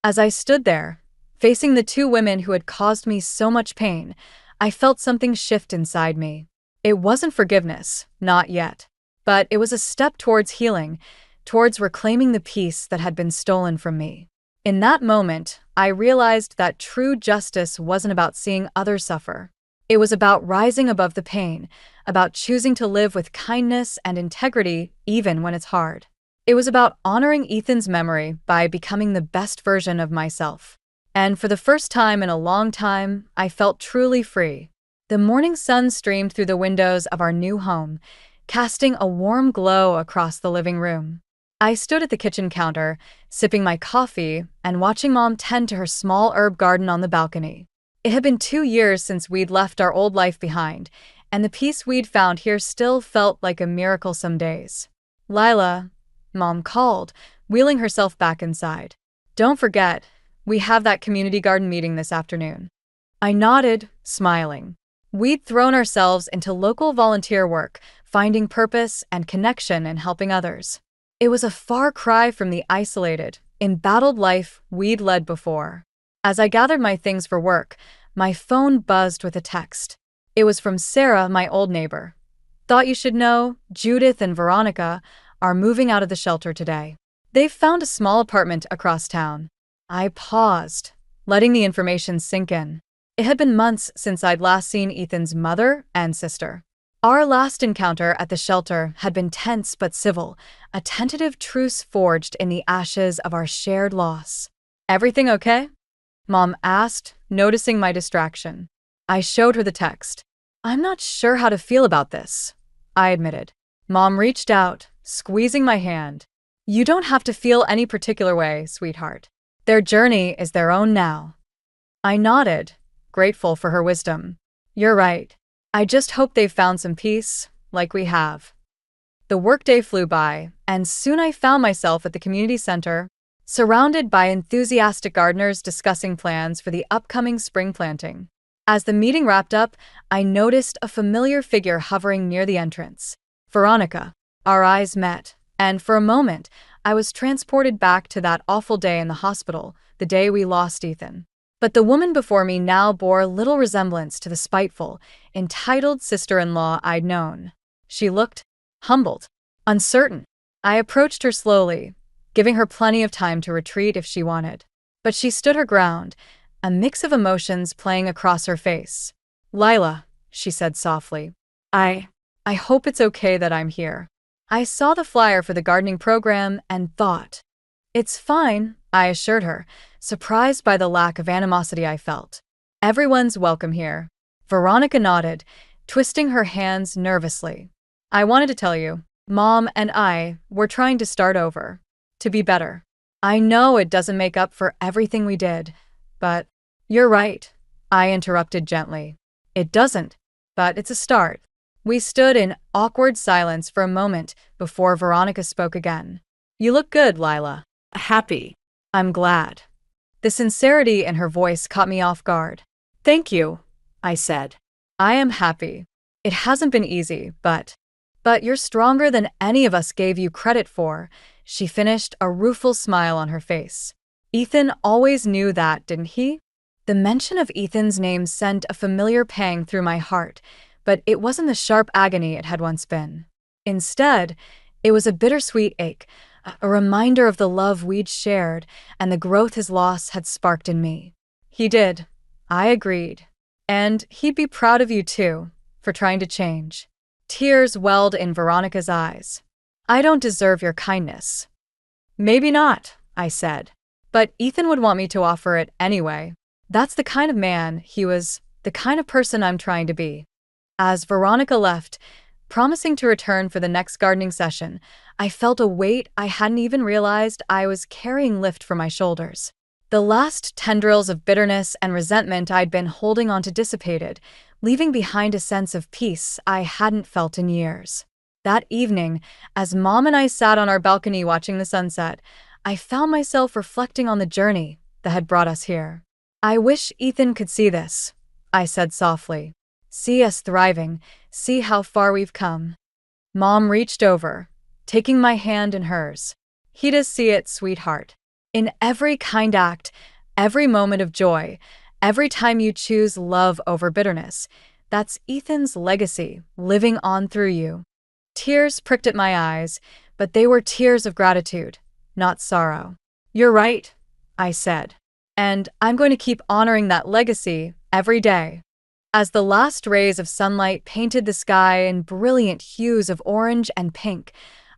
As I stood there, facing the two women who had caused me so much pain, I felt something shift inside me. It wasn't forgiveness, not yet. But it was a step towards healing, towards reclaiming the peace that had been stolen from me. In that moment, I realized that true justice wasn't about seeing others suffer. It was about rising above the pain, about choosing to live with kindness and integrity even when it's hard. It was about honoring Ethan's memory by becoming the best version of myself. And for the first time in a long time, I felt truly free. The morning sun streamed through the windows of our new home, casting a warm glow across the living room. I stood at the kitchen counter, sipping my coffee and watching Mom tend to her small herb garden on the balcony. It had been 2 years since we'd left our old life behind, and the peace we'd found here still felt like a miracle some days. "Lila," Mom called, wheeling herself back inside. "Don't forget, we have that community garden meeting this afternoon." I nodded, smiling. We'd thrown ourselves into local volunteer work, finding purpose and connection in helping others. It was a far cry from the isolated, embattled life we'd led before. As I gathered my things for work, my phone buzzed with a text. It was from Sarah, my old neighbor. "Thought you should know, Judith and Veronica are moving out of the shelter today. They've found a small apartment across town." I paused, letting the information sink in. It had been months since I'd last seen Ethan's mother and sister. Our last encounter at the shelter had been tense but civil, a tentative truce forged in the ashes of our shared loss. "Everything okay?" Mom asked, noticing my distraction. I showed her the text. "I'm not sure how to feel about this," I admitted. Mom reached out, squeezing my hand. "You don't have to feel any particular way, sweetheart. Their journey is their own now." I nodded, grateful for her wisdom. "You're right. I just hope they've found some peace, like we have. The workday flew by, and soon I found myself at the community center, surrounded by enthusiastic gardeners discussing plans for the upcoming spring planting. As the meeting wrapped up, I noticed a familiar figure hovering near the entrance. Veronica. Our eyes met, and for a moment, I was transported back to that awful day in the hospital, the day we lost Ethan. But the woman before me now bore little resemblance to the spiteful, entitled sister-in-law I'd known. She looked humbled, uncertain. I approached her slowly, giving her plenty of time to retreat if she wanted. But she stood her ground, a mix of emotions playing across her face. "Lila," she said softly, I hope it's okay that I'm here. I saw the flyer for the gardening program and thought, "It's fine," I assured her, surprised by the lack of animosity I felt. "Everyone's welcome here." Veronica nodded, twisting her hands nervously. "I wanted to tell you, Mom and I were trying to start over, to be better. I know it doesn't make up for everything we did, but—" "You're right," I interrupted gently. "It doesn't, but it's a start." We stood in awkward silence for a moment before Veronica spoke again. "You look good, Lila." Happy. "I'm glad." The sincerity in her voice caught me off guard. Thank you, I said. "I am happy. It hasn't been easy, but you're stronger than any of us gave you credit for," she finished, a rueful smile on her face. "Ethan always knew that, didn't he?" The mention of Ethan's name sent a familiar pang through my heart, but it wasn't the sharp agony it had once been. Instead, it was a bittersweet ache, a reminder of the love we'd shared and the growth his loss had sparked in me. "He did," I agreed. "And he'd be proud of you too, for trying to change." Tears welled in Veronica's eyes. "I don't deserve your kindness." "Maybe not," I said. "But Ethan would want me to offer it anyway. That's the kind of man he was, the kind of person I'm trying to be." As Veronica left, promising to return for the next gardening session, I felt a weight I hadn't even realized I was carrying lift from my shoulders. The last tendrils of bitterness and resentment I'd been holding on to dissipated, leaving behind a sense of peace I hadn't felt in years. That evening, as Mom and I sat on our balcony watching the sunset, I found myself reflecting on the journey that had brought us here. "I wish Ethan could see this," I said softly. "See us thriving, see how far we've come." Mom reached over, taking my hand in hers. "He does see it, sweetheart. In every kind act, every moment of joy, every time you choose love over bitterness, that's Ethan's legacy living on through you." Tears pricked at my eyes, but they were tears of gratitude, not sorrow. "You're right," I said. "And I'm going to keep honoring that legacy every day." As the last rays of sunlight painted the sky in brilliant hues of orange and pink,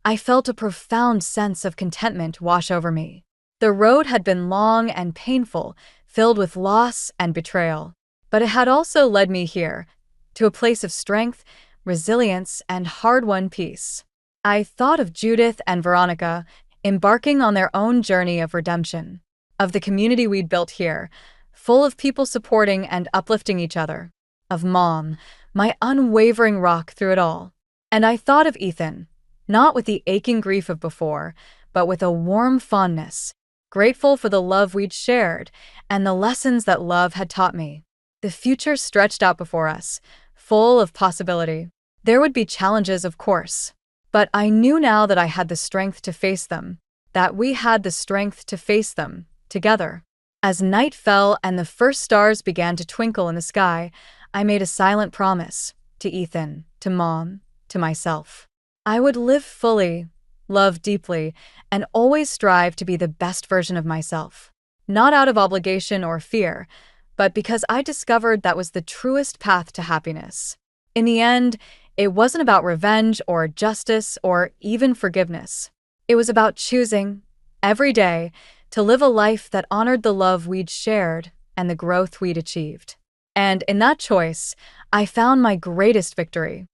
I felt a profound sense of contentment wash over me. The road had been long and painful, filled with loss and betrayal, but it had also led me here, to a place of strength, resilience, and hard-won peace. I thought of Judith and Veronica, embarking on their own journey of redemption, of the community we'd built here, full of people supporting and uplifting each other, of Mom, my unwavering rock through it all. And I thought of Ethan, not with the aching grief of before, but with a warm fondness, grateful for the love we'd shared and the lessons that love had taught me. The future stretched out before us, full of possibility. There would be challenges, of course, but I knew now that I had the strength to face them, that we had the strength to face them, together. As night fell and the first stars began to twinkle in the sky, I made a silent promise, to Ethan, to Mom, to myself. I would live fully, love deeply, and always strive to be the best version of myself. Not out of obligation or fear, but because I discovered that was the truest path to happiness. In the end, it wasn't about revenge or justice or even forgiveness. It was about choosing, every day, to live a life that honored the love we'd shared and the growth we'd achieved. And in that choice, I found my greatest victory.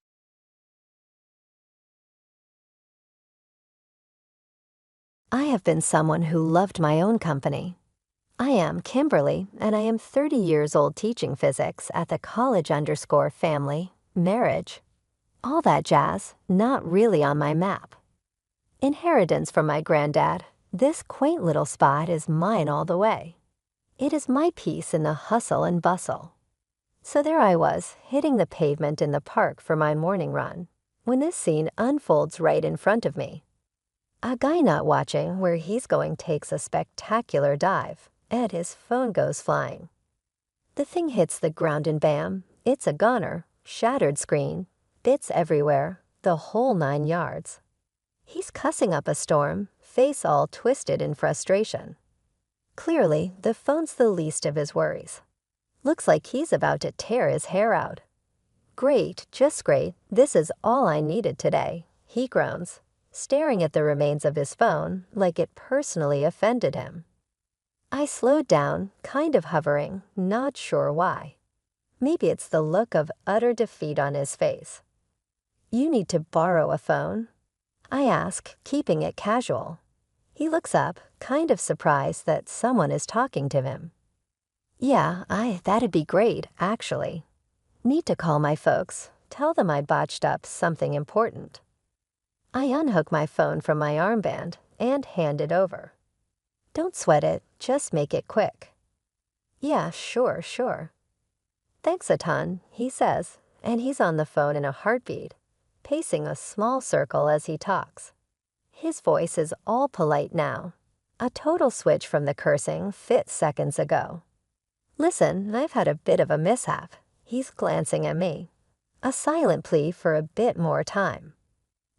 I have been someone who loved my own company. I am Kimberly, and I am 30 years old teaching physics at the college_family Marriage. All that jazz, not really on my map. Inheritance from my granddad, this quaint little spot is mine all the way. It is my piece in the hustle and bustle. So there I was, hitting the pavement in the park for my morning run, when this scene unfolds right in front of me. A guy not watching where he's going takes a spectacular dive, and his phone goes flying. The thing hits the ground and bam, it's a goner, shattered screen, bits everywhere, the whole 9 yards. He's cussing up a storm, face all twisted in frustration. Clearly, the phone's the least of his worries. Looks like he's about to tear his hair out. Great, just great, this is all I needed today, he groans, staring at the remains of his phone like it personally offended him. I slowed down, kind of hovering, not sure why. Maybe it's the look of utter defeat on his face. You need to borrow a phone? I ask, keeping it casual. He looks up, kind of surprised that someone is talking to him. Yeah, that'd be great, actually. Need to call my folks, tell them I botched up something important. I unhook my phone from my armband and hand it over. Don't sweat it, just make it quick. Yeah, sure. Thanks a ton, he says, and he's on the phone in a heartbeat, pacing a small circle as he talks. His voice is all polite now, a total switch from the cursing fit seconds ago. Listen, I've had a bit of a mishap. He's glancing at me. A silent plea for a bit more time.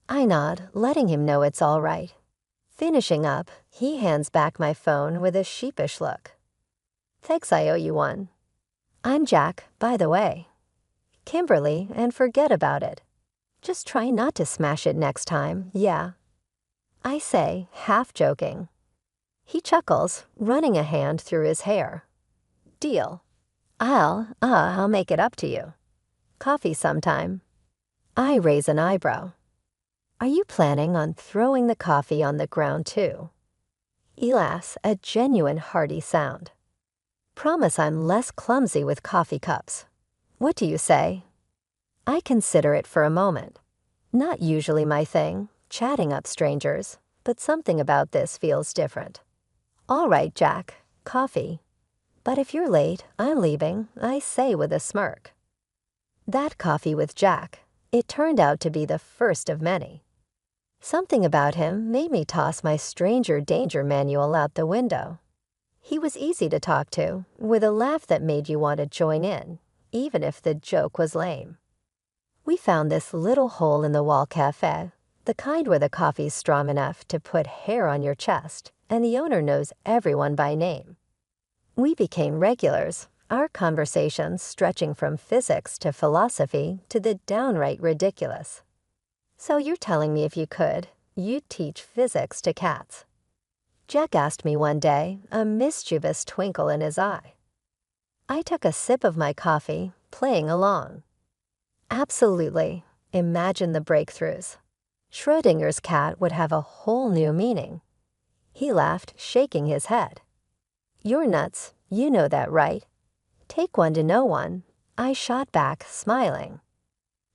I nod, letting him know it's all right. Finishing up, he hands back my phone with a sheepish look. Thanks, I owe you one. I'm Jack, by the way. Kimberly, and forget about it. Just try not to smash it next time, yeah. I say, half joking. He chuckles, running a hand through his hair. Deal. I'll make it up to you. Coffee sometime. I raise an eyebrow. Are you planning on throwing the coffee on the ground too? Elas, a genuine hearty sound. Promise I'm less clumsy with coffee cups. What do you say? I consider it for a moment. Not usually my thing, chatting up strangers, but something about this feels different. All right, Jack, coffee. But if you're late, I'm leaving, I say with a smirk. That coffee with Jack, it turned out to be the first of many. Something about him made me toss my stranger danger manual out the window. He was easy to talk to, with a laugh that made you want to join in, even if the joke was lame. We found this little hole-in-the-wall cafe, the kind where the coffee's strong enough to put hair on your chest, and the owner knows everyone by name. We became regulars, our conversations stretching from physics to philosophy to the downright ridiculous. So you're telling me if you could, you'd teach physics to cats. Jack asked me one day, a mischievous twinkle in his eye. I took a sip of my coffee, playing along. Absolutely. Imagine the breakthroughs. Schrödinger's cat would have a whole new meaning. He laughed, shaking his head. You're nuts, you know that, right? Take one to know one, I shot back, smiling.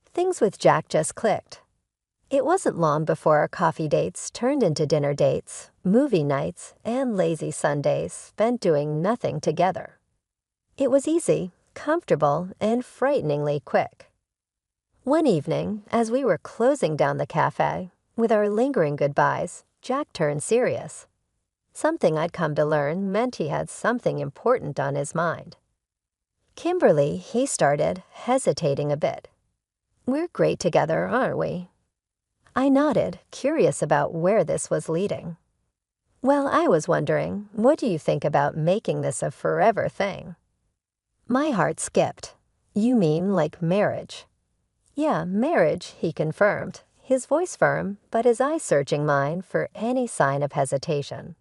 Things with Jack just clicked. It wasn't long before our coffee dates turned into dinner dates, movie nights, and lazy Sundays spent doing nothing together. It was easy, comfortable, and frighteningly quick. One evening, as we were closing down the cafe, with our lingering goodbyes, Jack turned serious. Something I'd come to learn meant he had something important on his mind. Kimberly, he started, hesitating a bit. We're great together, aren't we? I nodded, curious about where this was leading. Well, I was wondering, what do you think about making this a forever thing? My heart skipped. You mean like marriage? Yeah, marriage, he confirmed, his voice firm, but his eyes searching mine for any sign of hesitation.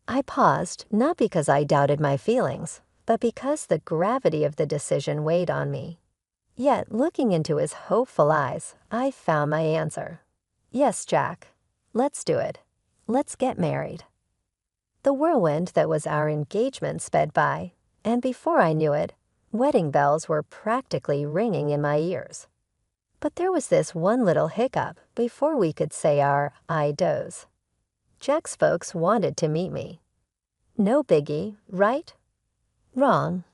I paused, not because I doubted my feelings, but because the gravity of the decision weighed on me. Yet, looking into his hopeful eyes, I found my answer. Yes, Jack. Let's do it. Let's get married. The whirlwind that was our engagement sped by, and before I knew it, wedding bells were practically ringing in my ears. But there was this one little hiccup before we could say our I does. Jack's folks wanted to meet me. No biggie, right? Wrong.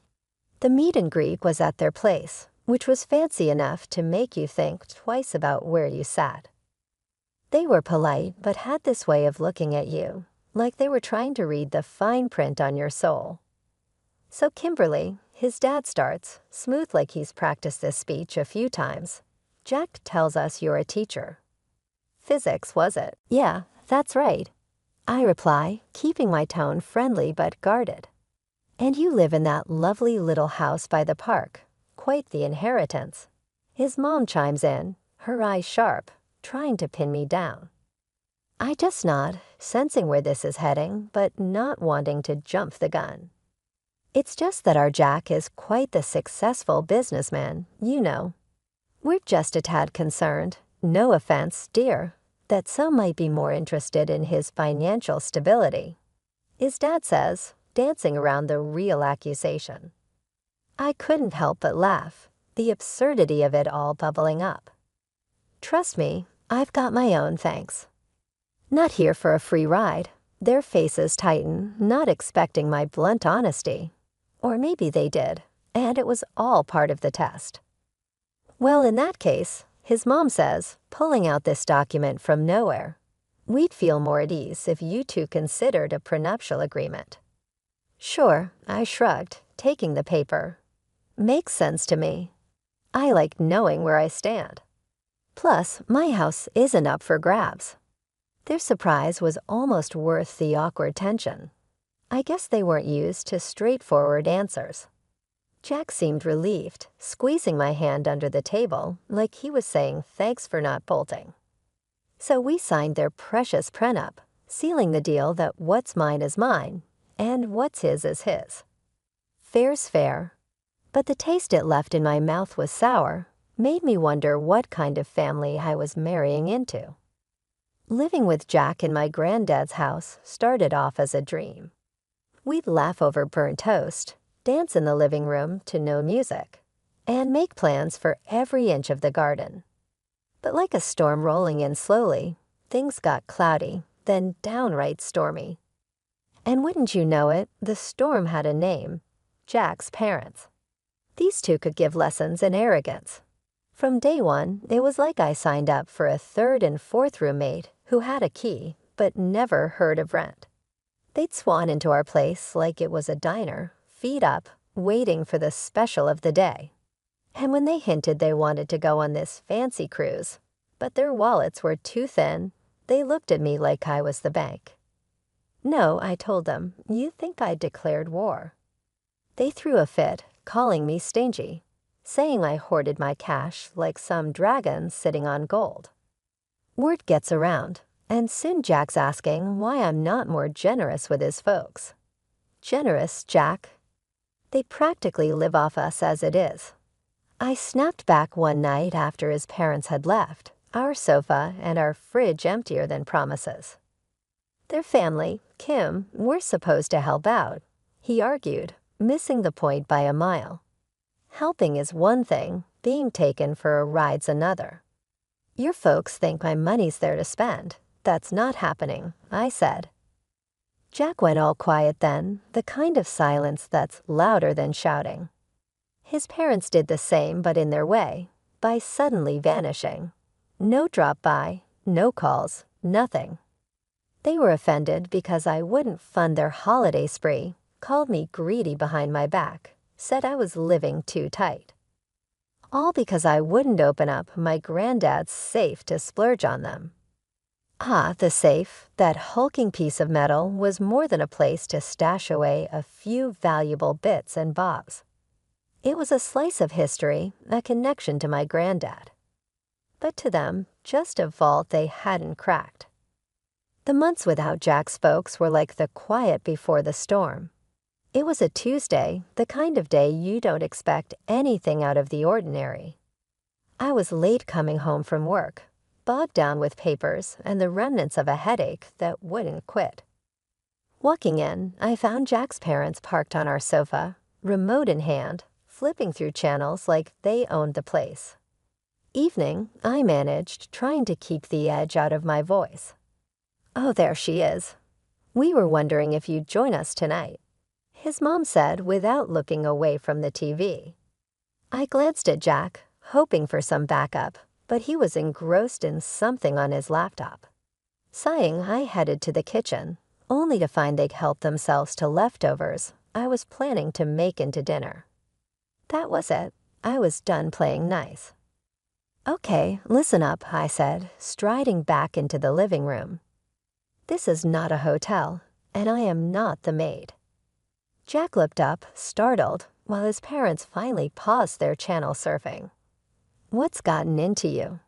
The meet and greet was at their place, which was fancy enough to make you think twice about where you sat. They were polite, but had this way of looking at you, like they were trying to read the fine print on your soul. So Kimberly, his dad starts, smooth like he's practiced this speech a few times. Jack tells us you're a teacher. Physics, was it? Yeah, that's right. I reply, keeping my tone friendly but guarded. And you live in that lovely little house by the park. Quite the inheritance. His mom chimes in, her eyes sharp, trying to pin me down. I just nod, sensing where this is heading, but not wanting to jump the gun. It's just that our Jack is quite the successful businessman, you know. We're just a tad concerned, no offense, dear, that some might be more interested in his financial stability. His dad says, dancing around the real accusation. I couldn't help but laugh, the absurdity of it all bubbling up. Trust me, I've got my own thanks. Not here for a free ride. Their faces tighten, not expecting my blunt honesty. Or maybe they did, and it was all part of the test. Well, in that case, his mom says, pulling out this document from nowhere, we'd feel more at ease if you two considered a prenuptial agreement. Sure, I shrugged, taking the paper. Makes sense to me. I like knowing where I stand. Plus, my house isn't up for grabs. Their surprise was almost worth the awkward tension. I guess they weren't used to straightforward answers. Jack seemed relieved, squeezing my hand under the table like he was saying thanks for not bolting. So we signed their precious prenup, sealing the deal that what's mine is mine, and what's his is his. Fair's fair. But the taste it left in my mouth was sour, made me wonder what kind of family I was marrying into. Living with Jack in my granddad's house started off as a dream. We'd laugh over burnt toast, dance in the living room to no music, and make plans for every inch of the garden. But like a storm rolling in slowly, things got cloudy, then downright stormy. And wouldn't you know it, the storm had a name, Jack's parents. These two could give lessons in arrogance. From day one, it was like I signed up for a third and fourth roommate who had a key, but never heard of rent. They'd swan into our place like it was a diner, feet up, waiting for the special of the day. And when they hinted they wanted to go on this fancy cruise, but their wallets were too thin, they looked at me like I was the bank. No, I told them, you think I declared war. They threw a fit, calling me stingy, saying I hoarded my cash like some dragon sitting on gold. Word gets around, and soon Jack's asking why I'm not more generous with his folks. Generous, Jack? They practically live off us as it is. I snapped back one night after his parents had left, our sofa and our fridge emptier than promises. Their family, Kim, were supposed to help out, he argued, missing the point by a mile. Helping is one thing, being taken for a ride's another. Your folks think my money's there to spend. That's not happening, I said. Jack went all quiet then, the kind of silence that's louder than shouting. His parents did the same but in their way, by suddenly vanishing. No drop-by, no calls, nothing. They were offended because I wouldn't fund their holiday spree, called me greedy behind my back, said I was living too tight. All because I wouldn't open up my granddad's safe to splurge on them. Ah, the safe, that hulking piece of metal, was more than a place to stash away a few valuable bits and bobs. It was a slice of history, a connection to my granddad. But to them, just a vault they hadn't cracked. The months without Jack's folks were like the quiet before the storm. It was a Tuesday, the kind of day you don't expect anything out of the ordinary. I was late coming home from work, bogged down with papers and the remnants of a headache that wouldn't quit. Walking in, I found Jack's parents parked on our sofa, remote in hand, flipping through channels like they owned the place. evening, I managed, trying to keep the edge out of my voice. "Oh, there she is. We were wondering if you'd join us tonight," his mom said without looking away from the TV. I glanced at Jack, hoping for some backup, but he was engrossed in something on his laptop. Sighing, I headed to the kitchen, only to find they'd helped themselves to leftovers I was planning to make into dinner. That was it. I was done playing nice. "Okay, listen up," I said, striding back into the living room. "This is not a hotel, and I am not the maid." Jack looked up, startled, while his parents finally paused their channel surfing. "What's gotten into you?"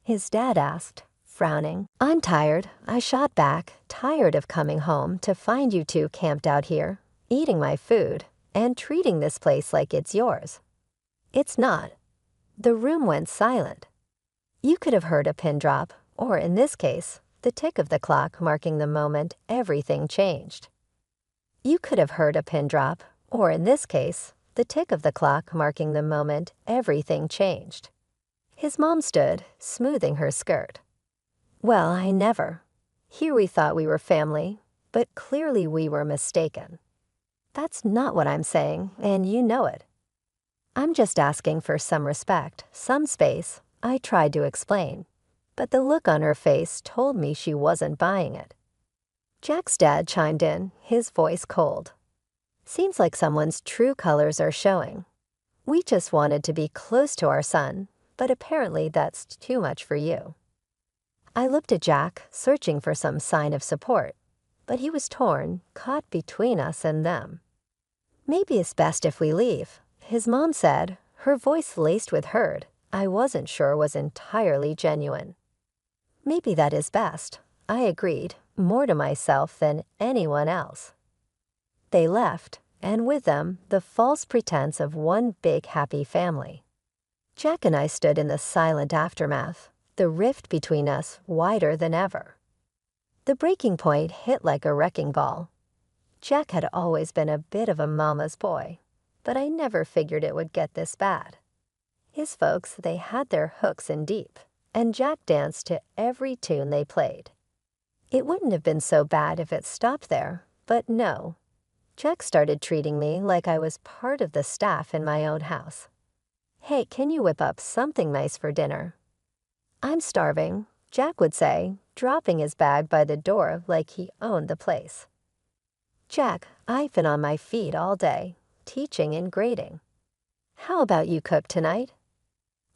his dad asked, frowning. "I'm tired," I shot back, tired of coming home to find you two camped out here, eating my food, and treating this place like it's yours. It's not. The room went silent. You could have heard a pin drop, or in this case, the tick of the clock marking the moment everything changed. You could have heard a pin drop, or in this case, the tick of the clock marking the moment everything changed. His mom stood, smoothing her skirt. "Well, I never. Here we thought we were family, but clearly we were mistaken." "That's not what I'm saying, and you know it." "I'm just asking for some respect, some space," I tried to explain, but the look on her face told me she wasn't buying it. Jack's dad chimed in, his voice cold. "Seems like someone's true colors are showing. We just wanted to be close to our son, but apparently that's too much for you." I looked at Jack, searching for some sign of support, but he was torn, caught between us and them. "Maybe it's best if we leave," his mom said, her voice laced with hurt I wasn't sure was entirely genuine. "Maybe that is best," I agreed, more to myself than anyone else. They left, and with them, the false pretense of one big happy family. Jack and I stood in the silent aftermath, the rift between us wider than ever. The breaking point hit like a wrecking ball. Jack had always been a bit of a mama's boy, but I never figured it would get this bad. His folks, they had their hooks in deep, and Jack danced to every tune they played. It wouldn't have been so bad if it stopped there, but no. Jack started treating me like I was part of the staff in my own house. "Hey, can you whip up something nice for dinner?" "I'm starving," Jack would say, dropping his bag by the door like he owned the place. "Jack, I've been on my feet all day, teaching and grading. How about you cook tonight?"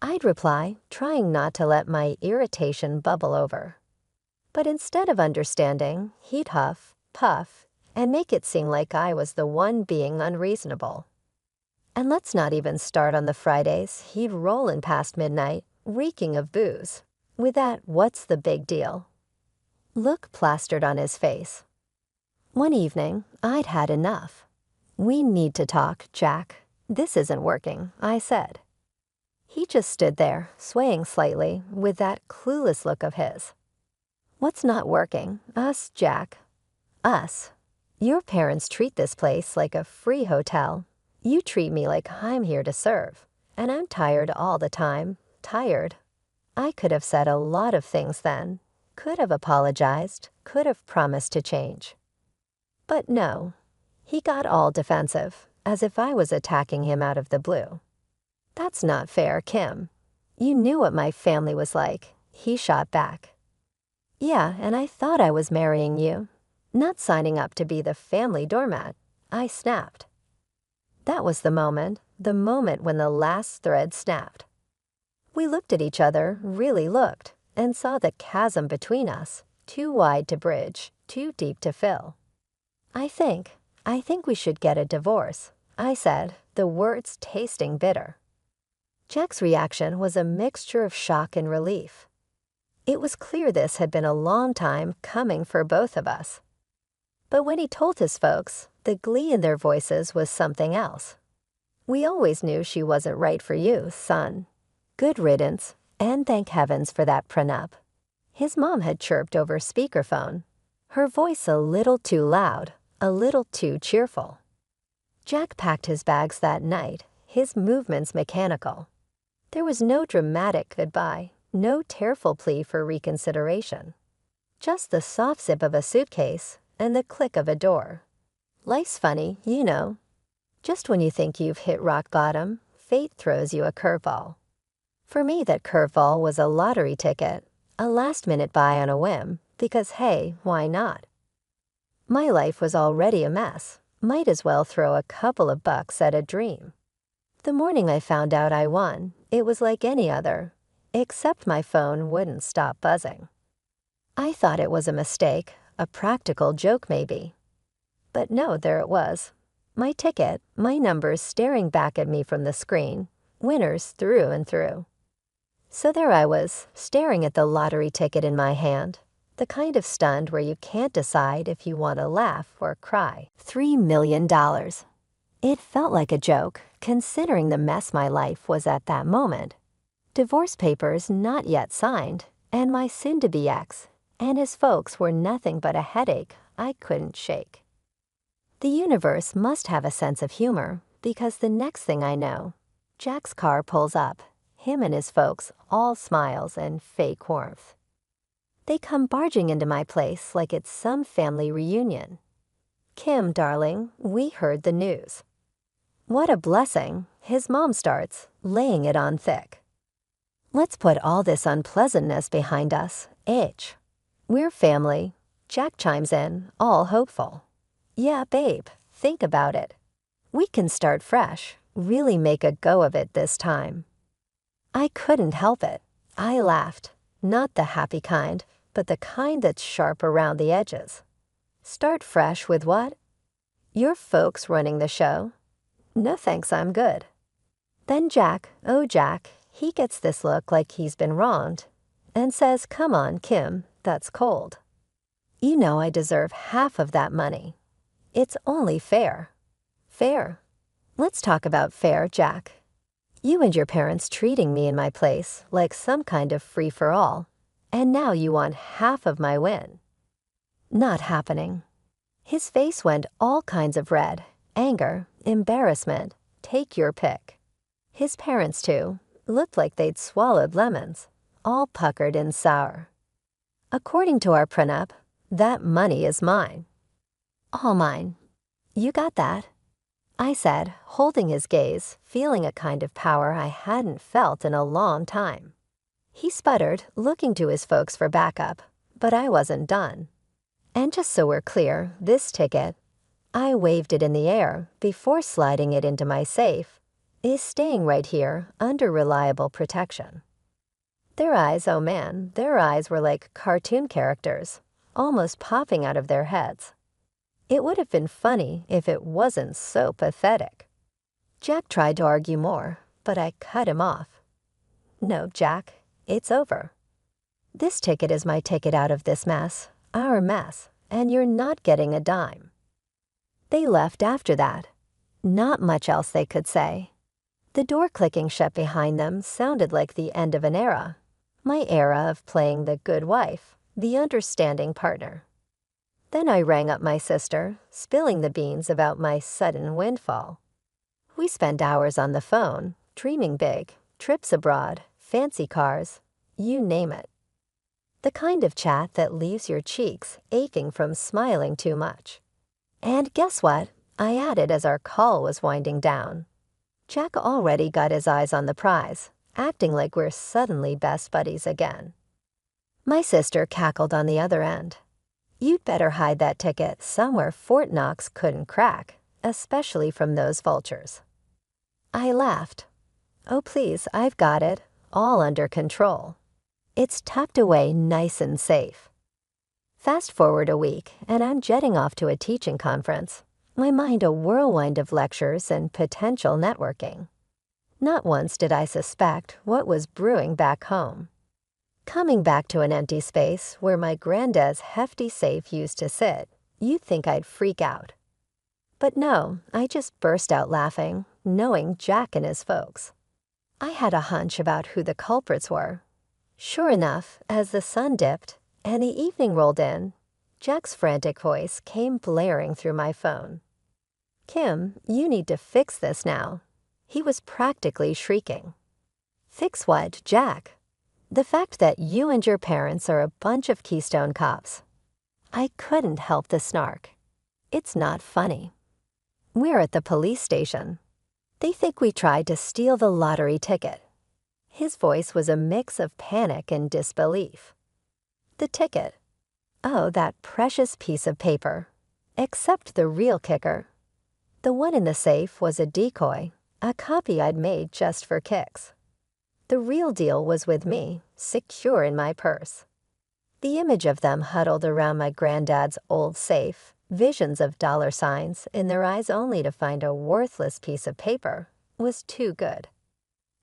I'd reply, trying not to let my irritation bubble over. But instead of understanding, he'd huff, puff, and make it seem like I was the one being unreasonable. And let's not even start on the Fridays he'd roll in past midnight, reeking of booze, with that "what's the big deal" look plastered on his face. One evening, I'd had enough. "We need to talk, Jack. This isn't working," I said. He just stood there, swaying slightly, with that clueless look of his. "What's not working? Us, Jack. Us. Your parents treat this place like a free hotel. You treat me like I'm here to serve, and I'm tired all the time, tired." I could have said a lot of things then, could have apologized, could have promised to change. But no, he got all defensive, as if I was attacking him out of the blue. "That's not fair, Kim. You knew what my family was like," he shot back. "Yeah, and I thought I was marrying you, not signing up to be the family doormat," I snapped. That was the moment when the last thread snapped. We looked at each other, really looked, and saw the chasm between us, too wide to bridge, too deep to fill. I think we should get a divorce," I said, the words tasting bitter. Jack's reaction was a mixture of shock and relief. It was clear this had been a long time coming for both of us. But when he told his folks, the glee in their voices was something else. "We always knew she wasn't right for you, son. Good riddance, and thank heavens for that prenup." His mom had chirped over speakerphone, her voice a little too loud, a little too cheerful. Jack packed his bags that night, his movements mechanical. There was no dramatic goodbye, no tearful plea for reconsideration. Just the soft zip of a suitcase and the click of a door. Life's funny, you know. Just when you think you've hit rock bottom, fate throws you a curveball. For me, that curveball was a lottery ticket, a last-minute buy on a whim, because hey, why not? My life was already a mess. Might as well throw a couple of bucks at a dream. The morning I found out I won, it was like any other, except my phone wouldn't stop buzzing. I thought it was a mistake, a practical joke maybe. But no, there it was. My ticket, my numbers staring back at me from the screen, winners through and through. So there I was, staring at the lottery ticket in my hand, the kind of stunned where you can't decide if you want to laugh or cry. $3 million. It felt like a joke, considering the mess my life was at that moment. Divorce papers not yet signed, and my soon-to-be ex and his folks were nothing but a headache I couldn't shake. The universe must have a sense of humor, because the next thing I know, Jack's car pulls up, him and his folks all smiles and fake warmth. They come barging into my place like it's some family reunion. "Kim, darling, we heard the news." What a blessing, his mom starts, laying it on thick. "Let's put all this unpleasantness behind us, H. We're family." Jack chimes in, all hopeful. "Yeah, babe, think about it. We can start fresh, really make a go of it this time." I couldn't help it. I laughed, not the happy kind, but the kind that's sharp around the edges. Start fresh with what? Your folks running the show? No thanks, I'm good. Then Jack, oh Jack, he gets this look like he's been wronged, and says, "Come on, Kim, that's cold. You know I deserve half of that money. It's only fair." Fair? Let's talk about fair, Jack. You and your parents treating me in my place like some kind of free-for-all, and now you want half of my win. Not happening. His face went all kinds of red, anger, embarrassment, take your pick. His parents, too, looked like they'd swallowed lemons, all puckered and sour. According to our prenup, that money is mine. All mine. You got that? I said, holding his gaze, feeling a kind of power I hadn't felt in a long time. He sputtered, looking to his folks for backup, but I wasn't done. "And just so we're clear, this ticket," I waved it in the air before sliding it into my safe, "is staying right here under reliable protection." Their eyes, oh man, their eyes were like cartoon characters, almost popping out of their heads. It would have been funny if it wasn't so pathetic. Jack tried to argue more, but I cut him off. "No, Jack, it's over. This ticket is my ticket out of this mess, our mess, and you're not getting a dime." They left after that. Not much else they could say. The door clicking shut behind them sounded like the end of an era. My era of playing the good wife, the understanding partner. Then I rang up my sister, spilling the beans about my sudden windfall. We spent hours on the phone, dreaming big, trips abroad, fancy cars, you name it. The kind of chat that leaves your cheeks aching from smiling too much. And guess what? I added as our call was winding down. Jack already got his eyes on the prize, acting like we're suddenly best buddies again. My sister cackled on the other end. "You'd better hide that ticket somewhere Fort Knox couldn't crack, especially from those vultures." I laughed. "Oh please, I've got it, all under control. It's tucked away nice and safe." Fast forward a week, and I'm jetting off to a teaching conference, my mind a whirlwind of lectures and potential networking. Not once did I suspect what was brewing back home. Coming back to an empty space where my granddad's hefty safe used to sit, you'd think I'd freak out. But no, I just burst out laughing, knowing Jack and his folks. I had a hunch about who the culprits were. Sure enough, as the sun dipped and the evening rolled in, Jack's frantic voice came blaring through my phone. "Kim, you need to fix this now." He was practically shrieking. Fix what, Jack? The fact that you and your parents are a bunch of Keystone cops. I couldn't help the snark. It's not funny. We're at the police station. They think we tried to steal the lottery ticket. His voice was a mix of panic and disbelief. The ticket. Oh, that precious piece of paper. Except the real kicker. The one in the safe was a decoy, a copy I'd made just for kicks. The real deal was with me, secure in my purse. The image of them huddled around my granddad's old safe, visions of dollar signs in their eyes only to find a worthless piece of paper, was too good.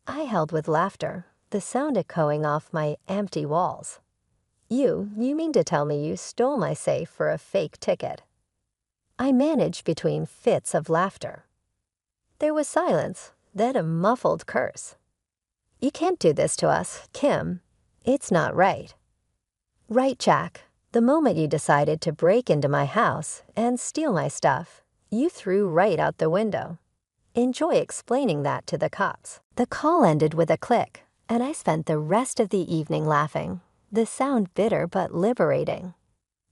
I held with laughter, the sound echoing off my empty walls. You mean to tell me you stole my safe for a fake ticket? I managed between fits of laughter. There was silence, then a muffled curse. You can't do this to us, Kim. It's not right. Right, Jack. The moment you decided to break into my house and steal my stuff, you threw right out the window. Enjoy explaining that to the cops. The call ended with a click, and I spent the rest of the evening laughing, the sound bitter but liberating.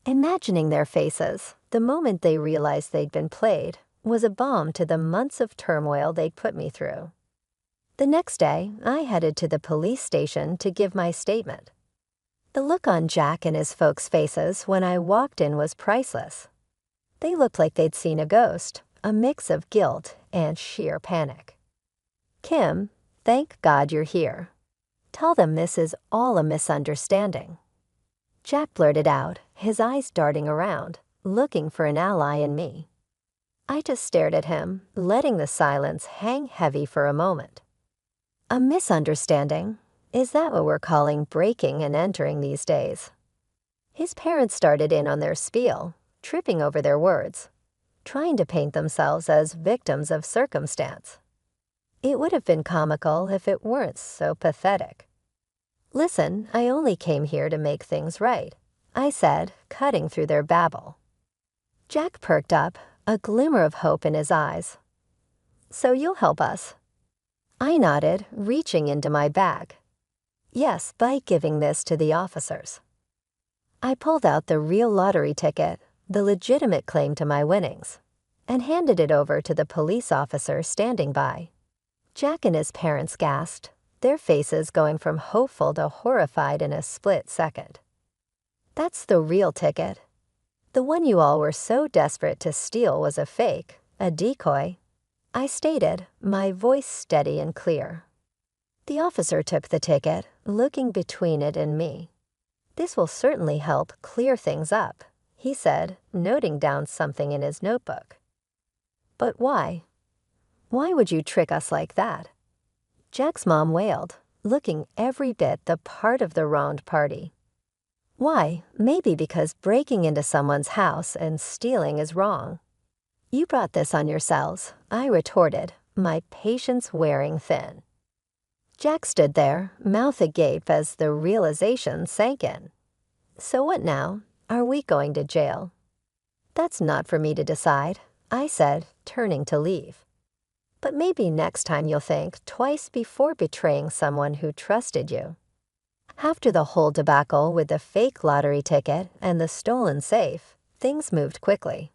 Imagining their faces, the moment they realized they'd been played, was a balm to the months of turmoil they'd put me through. The next day, I headed to the police station to give my statement. The look on Jack and his folks' faces when I walked in was priceless. They looked like they'd seen a ghost, a mix of guilt and sheer panic. Kim, thank God you're here. Tell them this is all a misunderstanding. Jack blurted out, his eyes darting around, looking for an ally in me. I just stared at him, letting the silence hang heavy for a moment. A misunderstanding? Is that what we're calling breaking and entering these days? His parents started in on their spiel, tripping over their words, trying to paint themselves as victims of circumstance. It would have been comical if it weren't so pathetic. Listen, I only came here to make things right, I said, cutting through their babble. Jack perked up, a glimmer of hope in his eyes. So you'll help us? I nodded, reaching into my bag. Yes, by giving this to the officers. I pulled out the real lottery ticket, the legitimate claim to my winnings, and handed it over to the police officer standing by. Jack and his parents gasped, their faces going from hopeful to horrified in a split second. That's the real ticket. The one you all were so desperate to steal was a fake, a decoy, I stated, my voice steady and clear. The officer took the ticket, looking between it and me. This will certainly help clear things up, he said, noting down something in his notebook. But why? Why would you trick us like that? Jack's mom wailed, looking every bit the part of the wronged party. Why? Maybe because breaking into someone's house and stealing is wrong. You brought this on yourselves, I retorted, my patience wearing thin. Jack stood there, mouth agape as the realization sank in. So what now? Are we going to jail? That's not for me to decide, I said, turning to leave. But maybe next time you'll think twice before betraying someone who trusted you. After the whole debacle with the fake lottery ticket and the stolen safe, things moved quickly.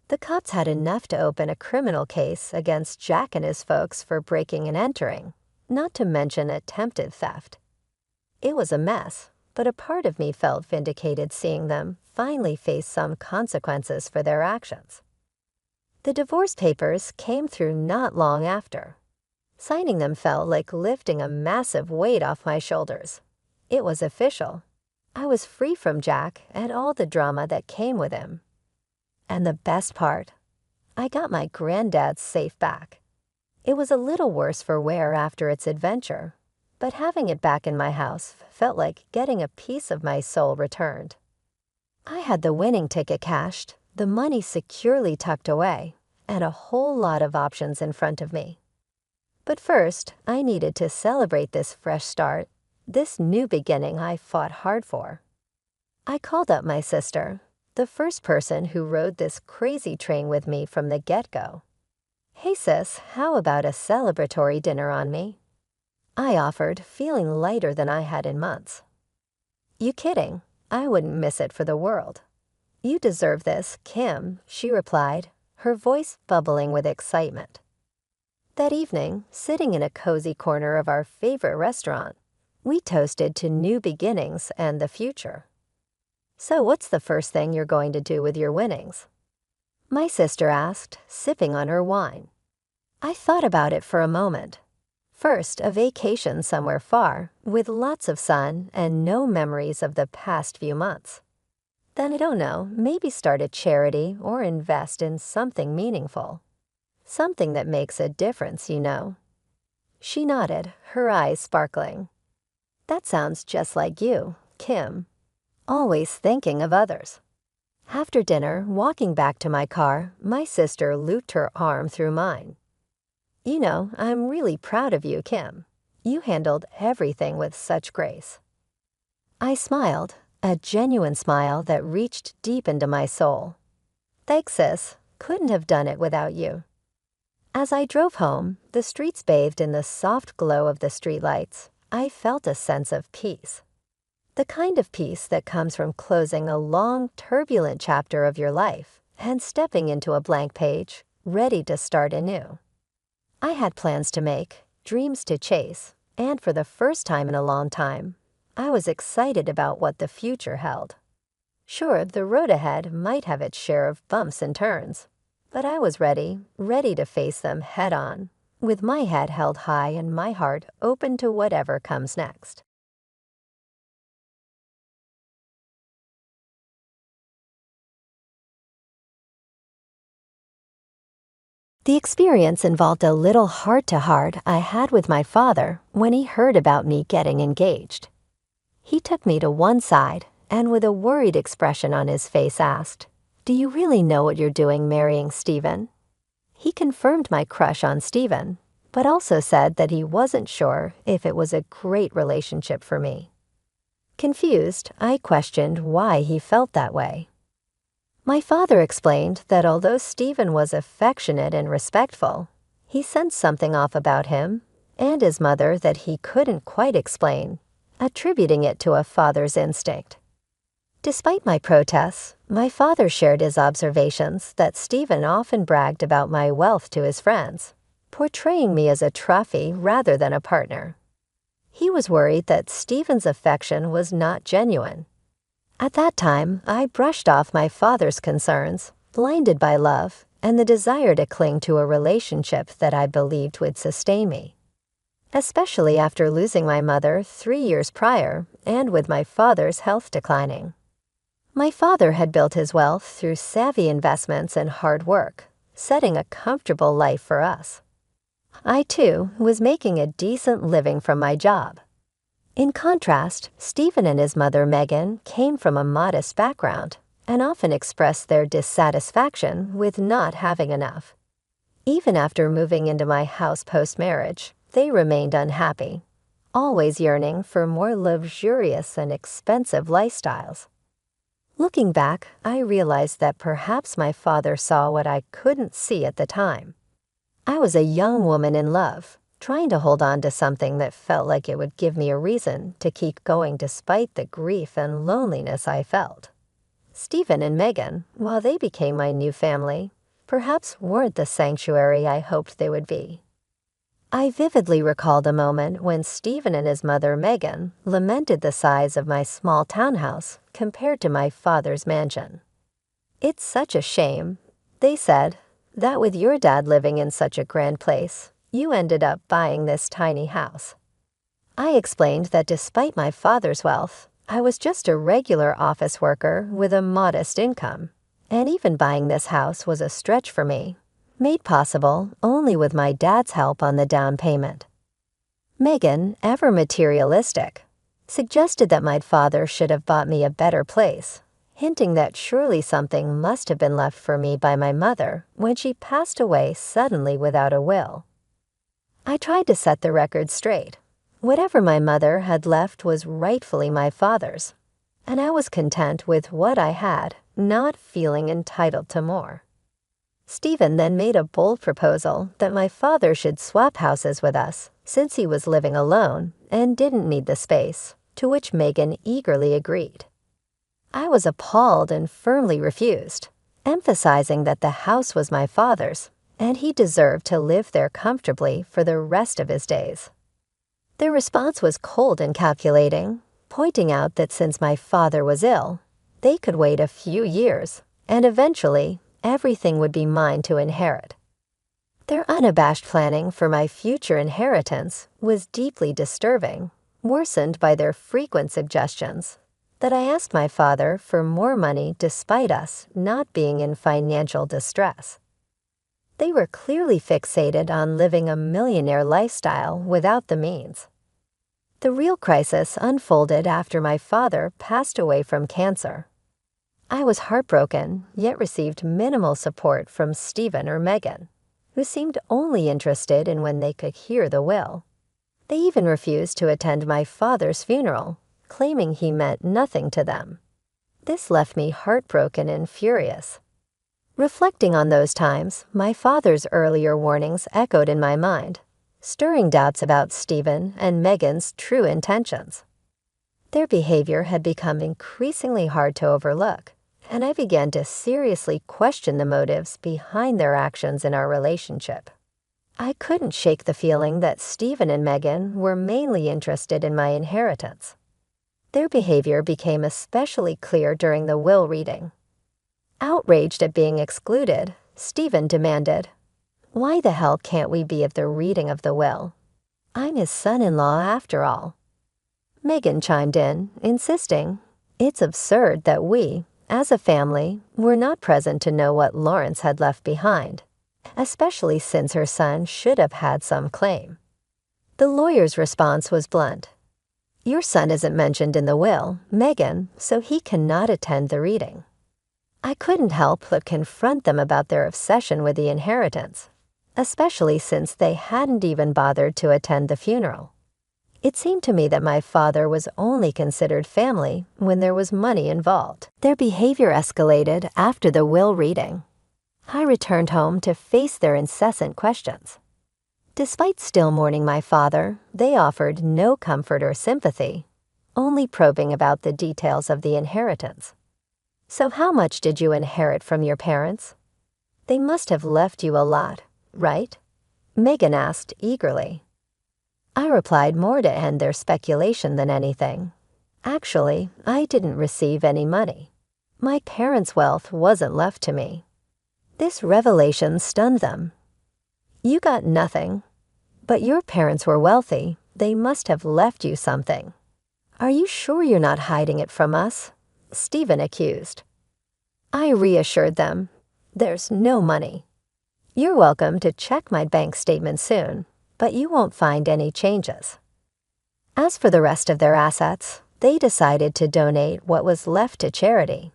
The cops had enough to open a criminal case against Jack and his folks for breaking and entering, not to mention attempted theft. It was a mess, but a part of me felt vindicated seeing them finally face some consequences for their actions. The divorce papers came through not long after. Signing them felt like lifting a massive weight off my shoulders. It was official. I was free from Jack and all the drama that came with him. And the best part, I got my granddad's safe back. It was a little worse for wear after its adventure, but having it back in my house felt like getting a piece of my soul returned. I had the winning ticket cashed, the money securely tucked away, and a whole lot of options in front of me. But first, I needed to celebrate this fresh start, this new beginning I fought hard for. I called up my sister, the first person who rode this crazy train with me from the get-go. Hey sis, how about a celebratory dinner on me? I offered, feeling lighter than I had in months. You kidding? I wouldn't miss it for the world. You deserve this, Kim, she replied, her voice bubbling with excitement. That evening, sitting in a cozy corner of our favorite restaurant, we toasted to new beginnings and the future. So what's the first thing you're going to do with your winnings? My sister asked, sipping on her wine. I thought about it for a moment. First, a vacation somewhere far, with lots of sun and no memories of the past few months. Then I don't know, maybe start a charity or invest in something meaningful. Something that makes a difference, you know. She nodded, her eyes sparkling. That sounds just like you, Kim. Always thinking of others. After dinner, walking back to my car, my sister looped her arm through mine. You know, I'm really proud of you, Kim. You handled everything with such grace. I smiled, a genuine smile that reached deep into my soul. Thanks, sis. Couldn't have done it without you. As I drove home, the streets bathed in the soft glow of the streetlights, I felt a sense of peace. The kind of peace that comes from closing a long, turbulent chapter of your life and stepping into a blank page, ready to start anew. I had plans to make, dreams to chase, and for the first time in a long time, I was excited about what the future held. Sure, the road ahead might have its share of bumps and turns, but I was ready to face them head on, with my head held high and my heart open to whatever comes next. The experience involved a little heart-to-heart I had with my father when he heard about me getting engaged. He took me to one side and with a worried expression on his face asked, "Do you really know what you're doing marrying Stephen?" He confirmed my crush on Stephen, but also said that he wasn't sure if it was a great relationship for me. Confused, I questioned why he felt that way. My father explained that although Stephen was affectionate and respectful, he sensed something off about him and his mother that he couldn't quite explain, attributing it to a father's instinct. Despite my protests, my father shared his observations that Stephen often bragged about my wealth to his friends, portraying me as a trophy rather than a partner. He was worried that Stephen's affection was not genuine. At that time, I brushed off my father's concerns, blinded by love and the desire to cling to a relationship that I believed would sustain me. Especially after losing my mother 3 years prior and with my father's health declining. My father had built his wealth through savvy investments and hard work, setting a comfortable life for us. I, too, was making a decent living from my job. In contrast, Stephen and his mother, Megan, came from a modest background and often expressed their dissatisfaction with not having enough. Even after moving into my house post-marriage, they remained unhappy, always yearning for more luxurious and expensive lifestyles. Looking back, I realized that perhaps my father saw what I couldn't see at the time. I was a young woman in love, trying to hold on to something that felt like it would give me a reason to keep going despite the grief and loneliness I felt. Stephen and Megan, while they became my new family, perhaps weren't the sanctuary I hoped they would be. I vividly recalled a moment when Stephen and his mother, Megan, lamented the size of my small townhouse compared to my father's mansion. "It's such a shame," they said, "that with your dad living in such a grand place, you ended up buying this tiny house." I explained that despite my father's wealth, I was just a regular office worker with a modest income, and even buying this house was a stretch for me, made possible only with my dad's help on the down payment. Megan, ever materialistic, suggested that my father should have bought me a better place, hinting that surely something must have been left for me by my mother when she passed away suddenly without a will. I tried to set the record straight. Whatever my mother had left was rightfully my father's, and I was content with what I had, not feeling entitled to more. Stephen then made a bold proposal that my father should swap houses with us since he was living alone and didn't need the space, to which Megan eagerly agreed. I was appalled and firmly refused, emphasizing that the house was my father's and he deserved to live there comfortably for the rest of his days. Their response was cold and calculating, pointing out that since my father was ill, they could wait a few years, and eventually everything would be mine to inherit. Their unabashed planning for my future inheritance was deeply disturbing, worsened by their frequent suggestions that I ask my father for more money despite us not being in financial distress. They were clearly fixated on living a millionaire lifestyle without the means. The real crisis unfolded after my father passed away from cancer. I was heartbroken, yet received minimal support from Stephen or Megan, who seemed only interested in when they could hear the will. They even refused to attend my father's funeral, claiming he meant nothing to them. This left me heartbroken and furious. Reflecting on those times, my father's earlier warnings echoed in my mind, stirring doubts about Stephen and Megan's true intentions. Their behavior had become increasingly hard to overlook, and I began to seriously question the motives behind their actions in our relationship. I couldn't shake the feeling that Stephen and Megan were mainly interested in my inheritance. Their behavior became especially clear during the will reading. Outraged at being excluded, Stephen demanded, "Why the hell can't we be at the reading of the will? I'm his son-in-law after all." Megan chimed in, insisting, "It's absurd that we, as a family, were not present to know what Lawrence had left behind, especially since her son should have had some claim." The lawyer's response was blunt. "Your son isn't mentioned in the will, Megan, so he cannot attend the reading." I couldn't help but confront them about their obsession with the inheritance, especially since they hadn't even bothered to attend the funeral. It seemed to me that my father was only considered family when there was money involved. Their behavior escalated after the will reading. I returned home to face their incessant questions. Despite still mourning my father, they offered no comfort or sympathy, only probing about the details of the inheritance. "So how much did you inherit from your parents? They must have left you a lot, right?" Megan asked eagerly. I replied more to end their speculation than anything. Actually, I didn't receive any money. My parents' wealth wasn't left to me. This revelation stunned them. "You got nothing, but your parents were wealthy. They must have left you something. Are you sure you're not hiding it from us?" Stephen accused. I reassured them, "There's no money. You're welcome to check my bank statement soon, but you won't find any changes." As for the rest of their assets, they decided to donate what was left to charity.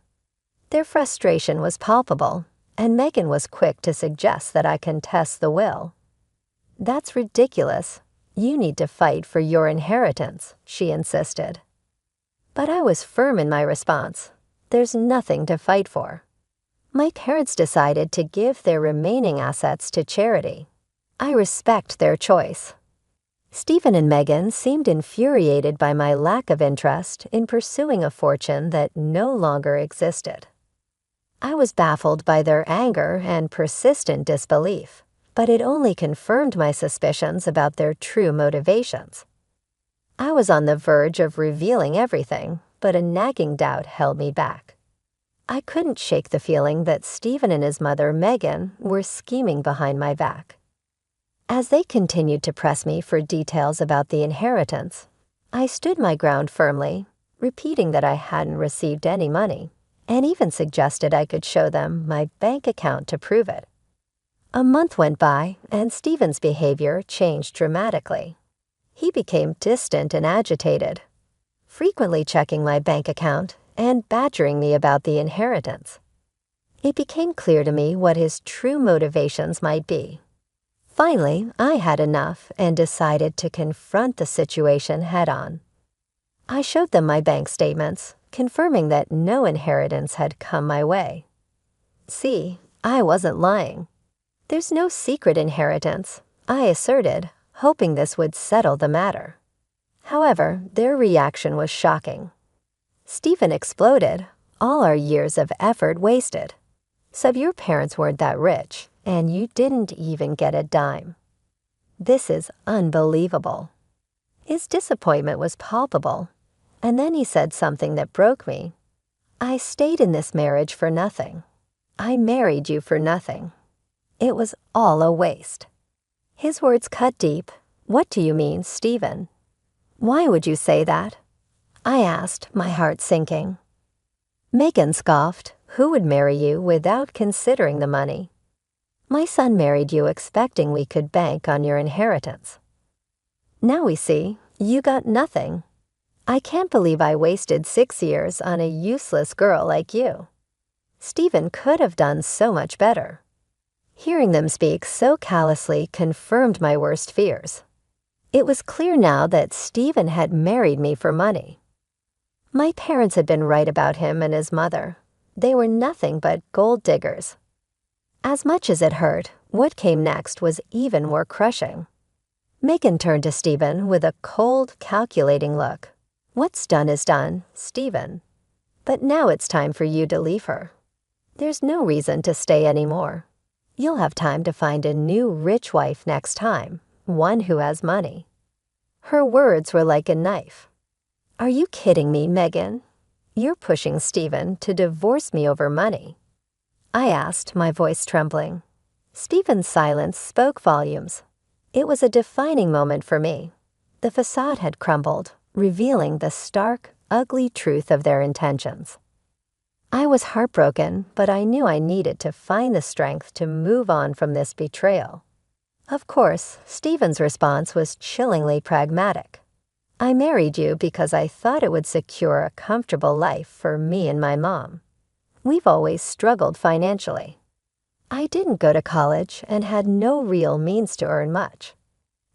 Their frustration was palpable, and Megan was quick to suggest that I contest the will. "That's ridiculous. You need to fight for your inheritance," she insisted. But I was firm in my response. There's nothing to fight for. My parents decided to give their remaining assets to charity. I respect their choice. Stephen and Megan seemed infuriated by my lack of interest in pursuing a fortune that no longer existed. I was baffled by their anger and persistent disbelief, but it only confirmed my suspicions about their true motivations. I was on the verge of revealing everything, but a nagging doubt held me back. I couldn't shake the feeling that Stephen and his mother, Megan, were scheming behind my back. As they continued to press me for details about the inheritance, I stood my ground firmly, repeating that I hadn't received any money, and even suggested I could show them my bank account to prove it. A month went by, and Stephen's behavior changed dramatically. He became distant and agitated, frequently checking my bank account and badgering me about the inheritance. It became clear to me what his true motivations might be. Finally, I had enough and decided to confront the situation head-on. I showed them my bank statements, confirming that no inheritance had come my way. "See, I wasn't lying. There's no secret inheritance, I asserted, hoping this would settle the matter. However, their reaction was shocking. Stephen exploded, all our years of effort wasted. So your parents weren't that rich, and you didn't even get a dime. This is unbelievable. His disappointment was palpable, and then he said something that broke me. I stayed in this marriage for nothing. I married you for nothing. It was all a waste. His words cut deep. What do you mean, Stephen? Why would you say that? I asked, my heart sinking. Megan scoffed. Who would marry you without considering the money? My son married you expecting we could bank on your inheritance. Now we see, you got nothing. I can't believe I wasted 6 years on a useless girl like you. Stephen could have done so much better. Hearing them speak so callously confirmed my worst fears. It was clear now that Stephen had married me for money. My parents had been right about him and his mother. They were nothing but gold diggers. As much as it hurt, what came next was even more crushing. Megan turned to Stephen with a cold, calculating look. What's done is done, Stephen. But now it's time for you to leave her. There's no reason to stay anymore. You'll have time to find a new rich wife next time, one who has money. Her words were like a knife. Are you kidding me, Megan? You're pushing Stephen to divorce me over money. I asked, my voice trembling. Stephen's silence spoke volumes. It was a defining moment for me. The facade had crumbled, revealing the stark, ugly truth of their intentions. I was heartbroken, but I knew I needed to find the strength to move on from this betrayal. Of course, Stephen's response was chillingly pragmatic. I married you because I thought it would secure a comfortable life for me and my mom. We've always struggled financially. I didn't go to college and had no real means to earn much.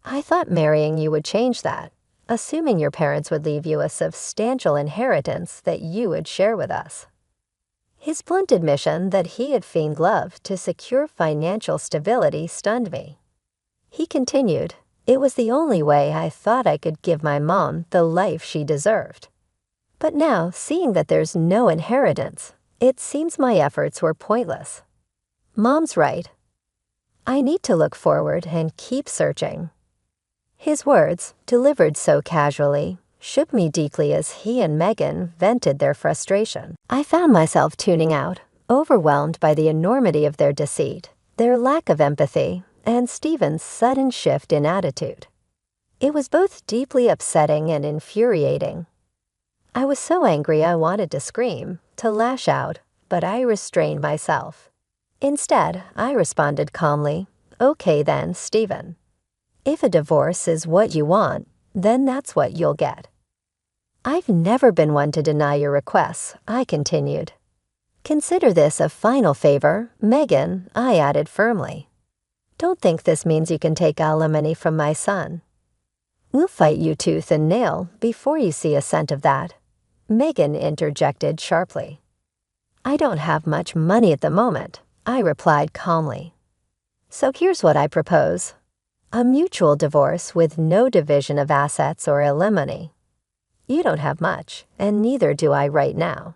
I thought marrying you would change that, assuming your parents would leave you a substantial inheritance that you would share with us. His blunt admission that he had feigned love to secure financial stability stunned me. He continued, it was the only way I thought I could give my mom the life she deserved. But now, seeing that there's no inheritance, it seems my efforts were pointless. Mom's right. I need to look forward and keep searching. His words, delivered so casually, shook me deeply as he and Megan vented their frustration. I found myself tuning out, overwhelmed by the enormity of their deceit, their lack of empathy, and Stephen's sudden shift in attitude. It was both deeply upsetting and infuriating. I was so angry I wanted to scream, to lash out, but I restrained myself. Instead, I responded calmly, okay then, Stephen. If a divorce is what you want, then that's what you'll get. I've never been one to deny your requests, I continued. Consider this a final favor, Megan, I added firmly. Don't think this means you can take alimony from my son. We'll fight you tooth and nail before you see a cent of that, Megan interjected sharply. I don't have much money at the moment, I replied calmly. So here's what I propose. A mutual divorce with no division of assets or alimony. You don't have much, and neither do I right now.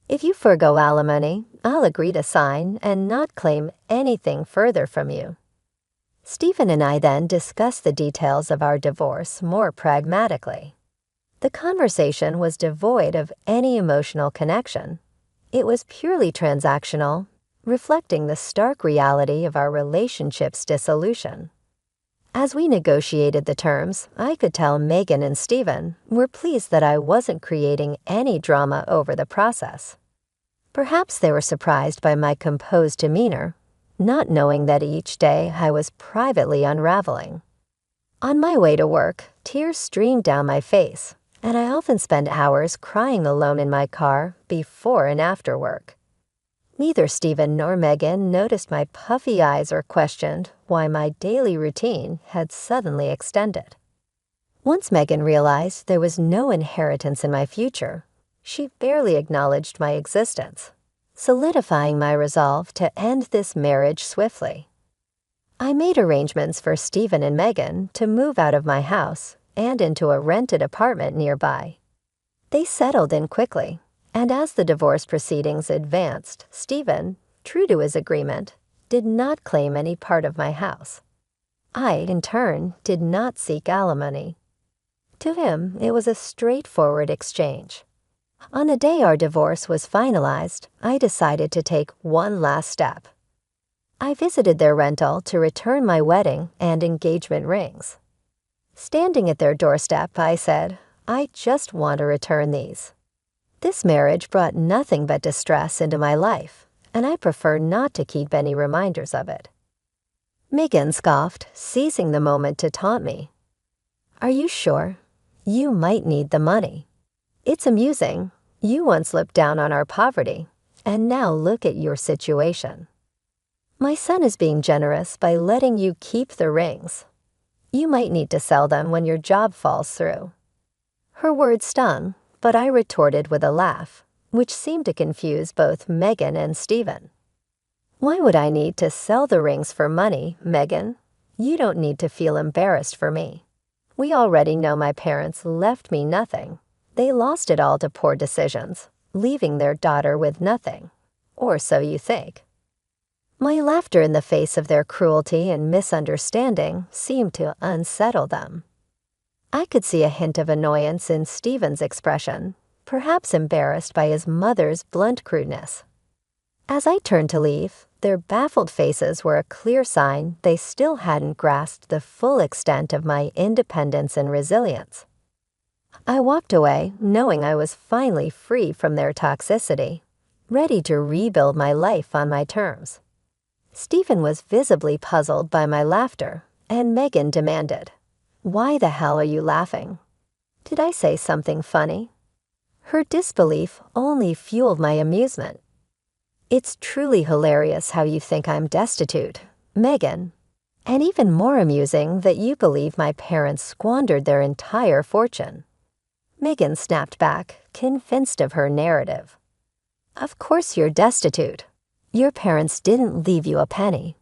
If you forgo alimony, I'll agree to sign and not claim anything further from you. Stephen and I then discussed the details of our divorce more pragmatically. The conversation was devoid of any emotional connection. It was purely transactional, reflecting the stark reality of our relationship's dissolution. As we negotiated the terms, I could tell Megan and Stephen were pleased that I wasn't creating any drama over the process. Perhaps they were surprised by my composed demeanor, not knowing that each day I was privately unraveling. On my way to work, tears streamed down my face, and I often spent hours crying alone in my car before and after work. Neither Stephen nor Megan noticed my puffy eyes or questioned why my daily routine had suddenly extended. Once Megan realized there was no inheritance in my future, she barely acknowledged my existence. solidifying my resolve to end this marriage swiftly. I made arrangements for Stephen and Megan to move out of my house and into a rented apartment nearby. They settled in quickly, and as the divorce proceedings advanced, Stephen, true to his agreement, did not claim any part of my house. I, in turn, did not seek alimony. To him, it was a straightforward exchange. On the day our divorce was finalized, I decided to take one last step. I visited their rental to return my wedding and engagement rings. Standing at their doorstep, I said, "I just want to return these. This marriage brought nothing but distress into my life, and I prefer not to keep any reminders of it." Megan scoffed, seizing the moment to taunt me. "Are you sure? You might need the money. It's amusing. You once looked down on our poverty, and now look at your situation. My son is being generous by letting you keep the rings. You might need to sell them when your job falls through." Her words stung, but I retorted with a laugh, which seemed to confuse both Megan and Stephen. "Why would I need to sell the rings for money, Megan? You don't need to feel embarrassed for me. We already know my parents left me nothing. They lost it all to poor decisions, leaving their daughter with nothing. Or so you think." My laughter in the face of their cruelty and misunderstanding seemed to unsettle them. I could see a hint of annoyance in Stephen's expression, perhaps embarrassed by his mother's blunt crudeness. As I turned to leave, their baffled faces were a clear sign they still hadn't grasped the full extent of my independence and resilience. I walked away knowing I was finally free from their toxicity, ready to rebuild my life on my terms. Stephen was visibly puzzled by my laughter, and Megan demanded, "Why the hell are you laughing? Did I say something funny?" Her disbelief only fueled my amusement. "It's truly hilarious how you think I'm destitute, Megan. And even more amusing that you believe my parents squandered their entire fortune." Megan snapped back, convinced of her narrative. "Of course you're destitute. Your parents didn't leave you a penny.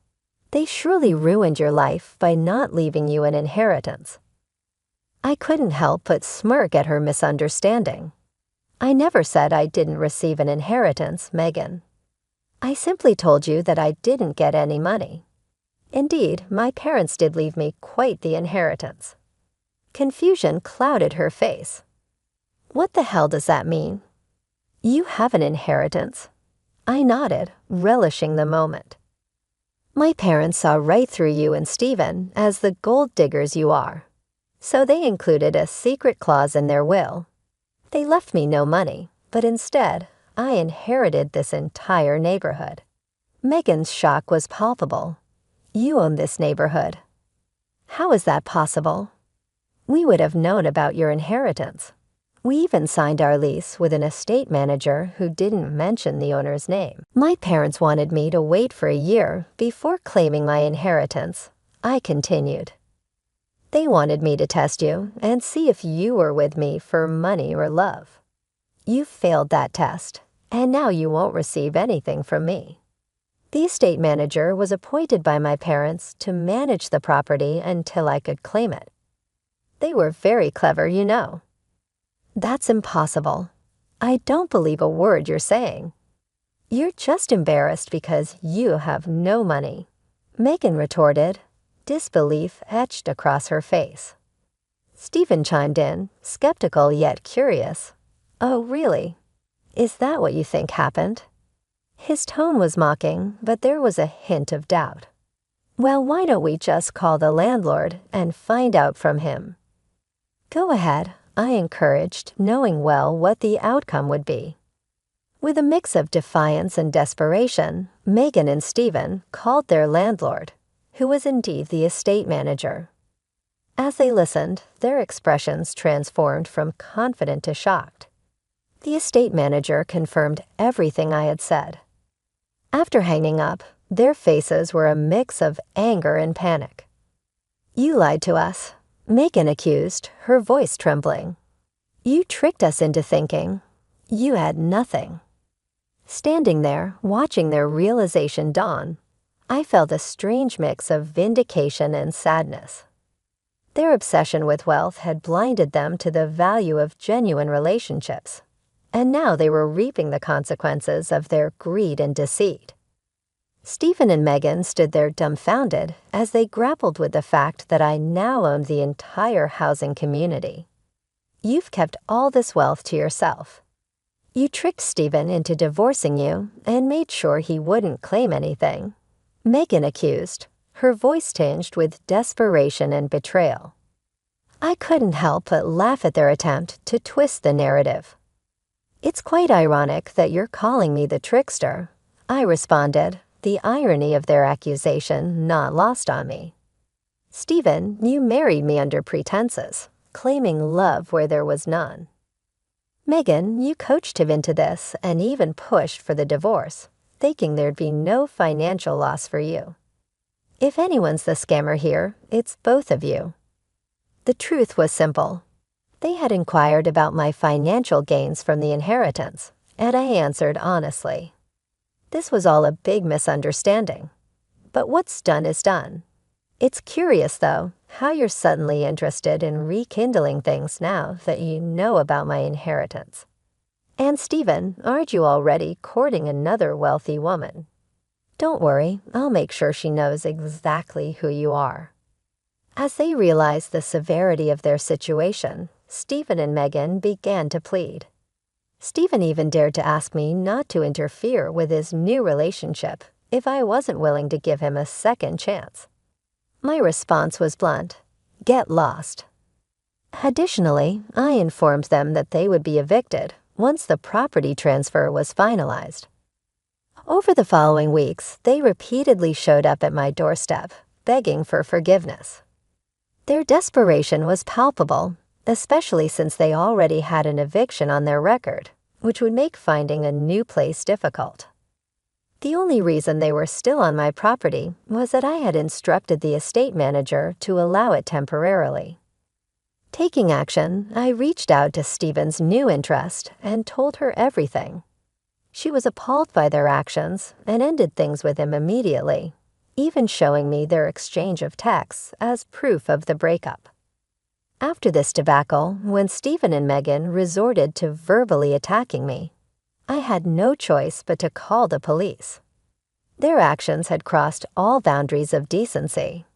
They surely ruined your life by not leaving you an inheritance." I couldn't help but smirk at her misunderstanding. "I never said I didn't receive an inheritance, Megan. I simply told you that I didn't get any money. Indeed, my parents did leave me quite the inheritance." Confusion clouded her face. "What the hell does that mean?" "You have an inheritance." I nodded, relishing the moment. "My parents saw right through you and Stephen as the gold diggers you are. So they included a secret clause in their will. They left me no money, but instead, I inherited this entire neighborhood." Megan's shock was palpable. "You own this neighborhood." "How is that possible?" "We would have known about your inheritance. We even signed our lease with an estate manager who didn't mention the owner's name. My parents wanted me to wait for a year before claiming my inheritance," I continued. "They wanted me to test you and see if you were with me for money or love. You failed that test, and now you won't receive anything from me." The estate manager was appointed by my parents to manage the property until I could claim it. They were very clever, you know. "That's impossible. I don't believe a word you're saying." "You're just embarrassed because you have no money," Megan retorted, disbelief etched across her face. Stephen chimed in, skeptical yet curious. "Oh, really? Is that what you think happened?" His tone was mocking, but there was a hint of doubt. "Well, why don't we just call the landlord and find out from him?" "Go ahead," I encouraged, knowing well what the outcome would be. With a mix of defiance and desperation, Megan and Stephen called their landlord, who was indeed the estate manager. As they listened, their expressions transformed from confident to shocked. The estate manager confirmed everything I had said. After hanging up, their faces were a mix of anger and panic. "You lied to us," Megan accused, her voice trembling. "You tricked us into thinking you had nothing." Standing there, watching their realization dawn, I felt a strange mix of vindication and sadness. Their obsession with wealth had blinded them to the value of genuine relationships, and now they were reaping the consequences of their greed and deceit. Stephen and Megan stood there dumbfounded as they grappled with the fact that I now owned the entire housing community. You've kept all this wealth to yourself. You tricked Stephen into divorcing you and made sure he wouldn't claim anything, Megan accused, her voice tinged with desperation and betrayal. I couldn't help but laugh at their attempt to twist the narrative. It's quite ironic that you're calling me the trickster, I responded, the irony of their accusation not lost on me. Stephen, you married me under pretenses, claiming love where there was none. Megan, you coached him into this and even pushed for the divorce, thinking there'd be no financial loss for you. If anyone's the scammer here, it's both of you. The truth was simple. They had inquired about my financial gains from the inheritance, and I answered honestly. This was all a big misunderstanding. But what's done is done. It's curious, though, how you're suddenly interested in rekindling things now that you know about my inheritance. And Stephen, aren't you already courting another wealthy woman? Don't worry, I'll make sure she knows exactly who you are. As they realized the severity of their situation, Stephen and Megan began to plead. Stephen even dared to ask me not to interfere with his new relationship if I wasn't willing to give him a second chance. My response was blunt: get lost. Additionally, I informed them that they would be evicted once the property transfer was finalized. Over the following weeks, they repeatedly showed up at my doorstep, begging for forgiveness. Their desperation was palpable, especially since they already had an eviction on their record, which would make finding a new place difficult. The only reason they were still on my property was that I had instructed the estate manager to allow it temporarily. Taking action, I reached out to Stephen's new interest and told her everything. She was appalled by their actions and ended things with him immediately, even showing me their exchange of texts as proof of the breakup. After this debacle, when Stephen and Megan resorted to verbally attacking me, I had no choice but to call the police. Their actions had crossed all boundaries of decency,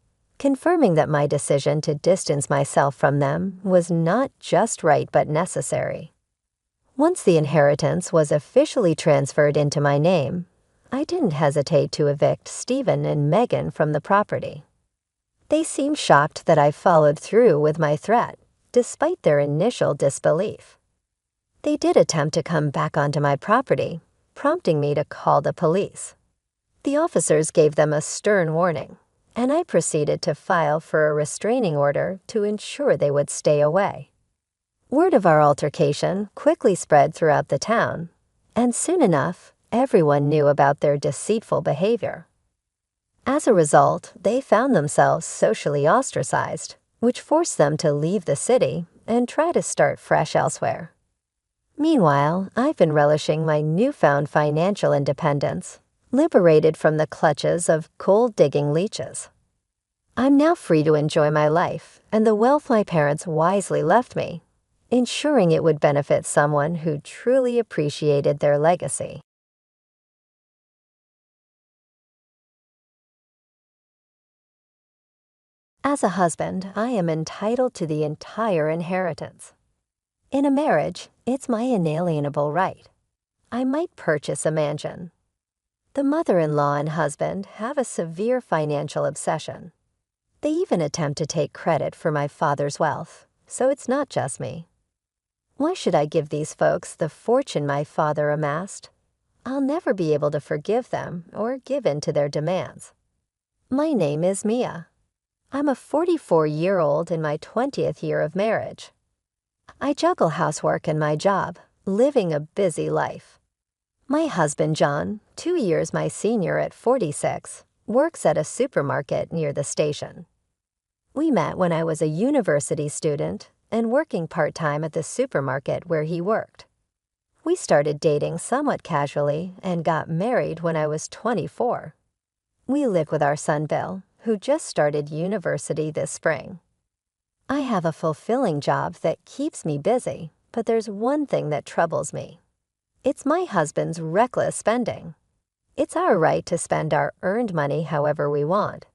confirming that my decision to distance myself from them was not just right but necessary. Once the inheritance was officially transferred into my name, I didn't hesitate to evict Stephen and Megan from the property. They seemed shocked that I followed through with my threat, despite their initial disbelief. They did attempt to come back onto my property, prompting me to call the police. The officers gave them a stern warning, and I proceeded to file for a restraining order to ensure they would stay away. Word of our altercation quickly spread throughout the town, and soon enough, everyone knew about their deceitful behavior. As a result, they found themselves socially ostracized, which forced them to leave the city and try to start fresh elsewhere. Meanwhile, I've been relishing my newfound financial independence, liberated from the clutches of gold-digging leeches. I'm now free to enjoy my life and the wealth my parents wisely left me, ensuring it would benefit someone who truly appreciated their legacy. As a husband, I am entitled to the entire inheritance. In a marriage, it's my inalienable right. I might purchase a mansion. The mother-in-law and husband have a severe financial obsession. They even attempt to take credit for my father's wealth, so it's not just me. Why should I give these folks the fortune my father amassed? I'll never be able to forgive them or give in to their demands. My name is Mia. I'm a 44-year-old in my 20th year of marriage. I juggle housework and my job, living a busy life. My husband, John, 2 years my senior at 46, works at a supermarket near the station. We met when I was a university student and working part-time at the supermarket where he worked. We started dating somewhat casually and got married when I was 24. We live with our son Bill, who just started university this spring. I have a fulfilling job that keeps me busy, but there's one thing that troubles me. It's my husband's reckless spending. It's our right to spend our earned money however we want,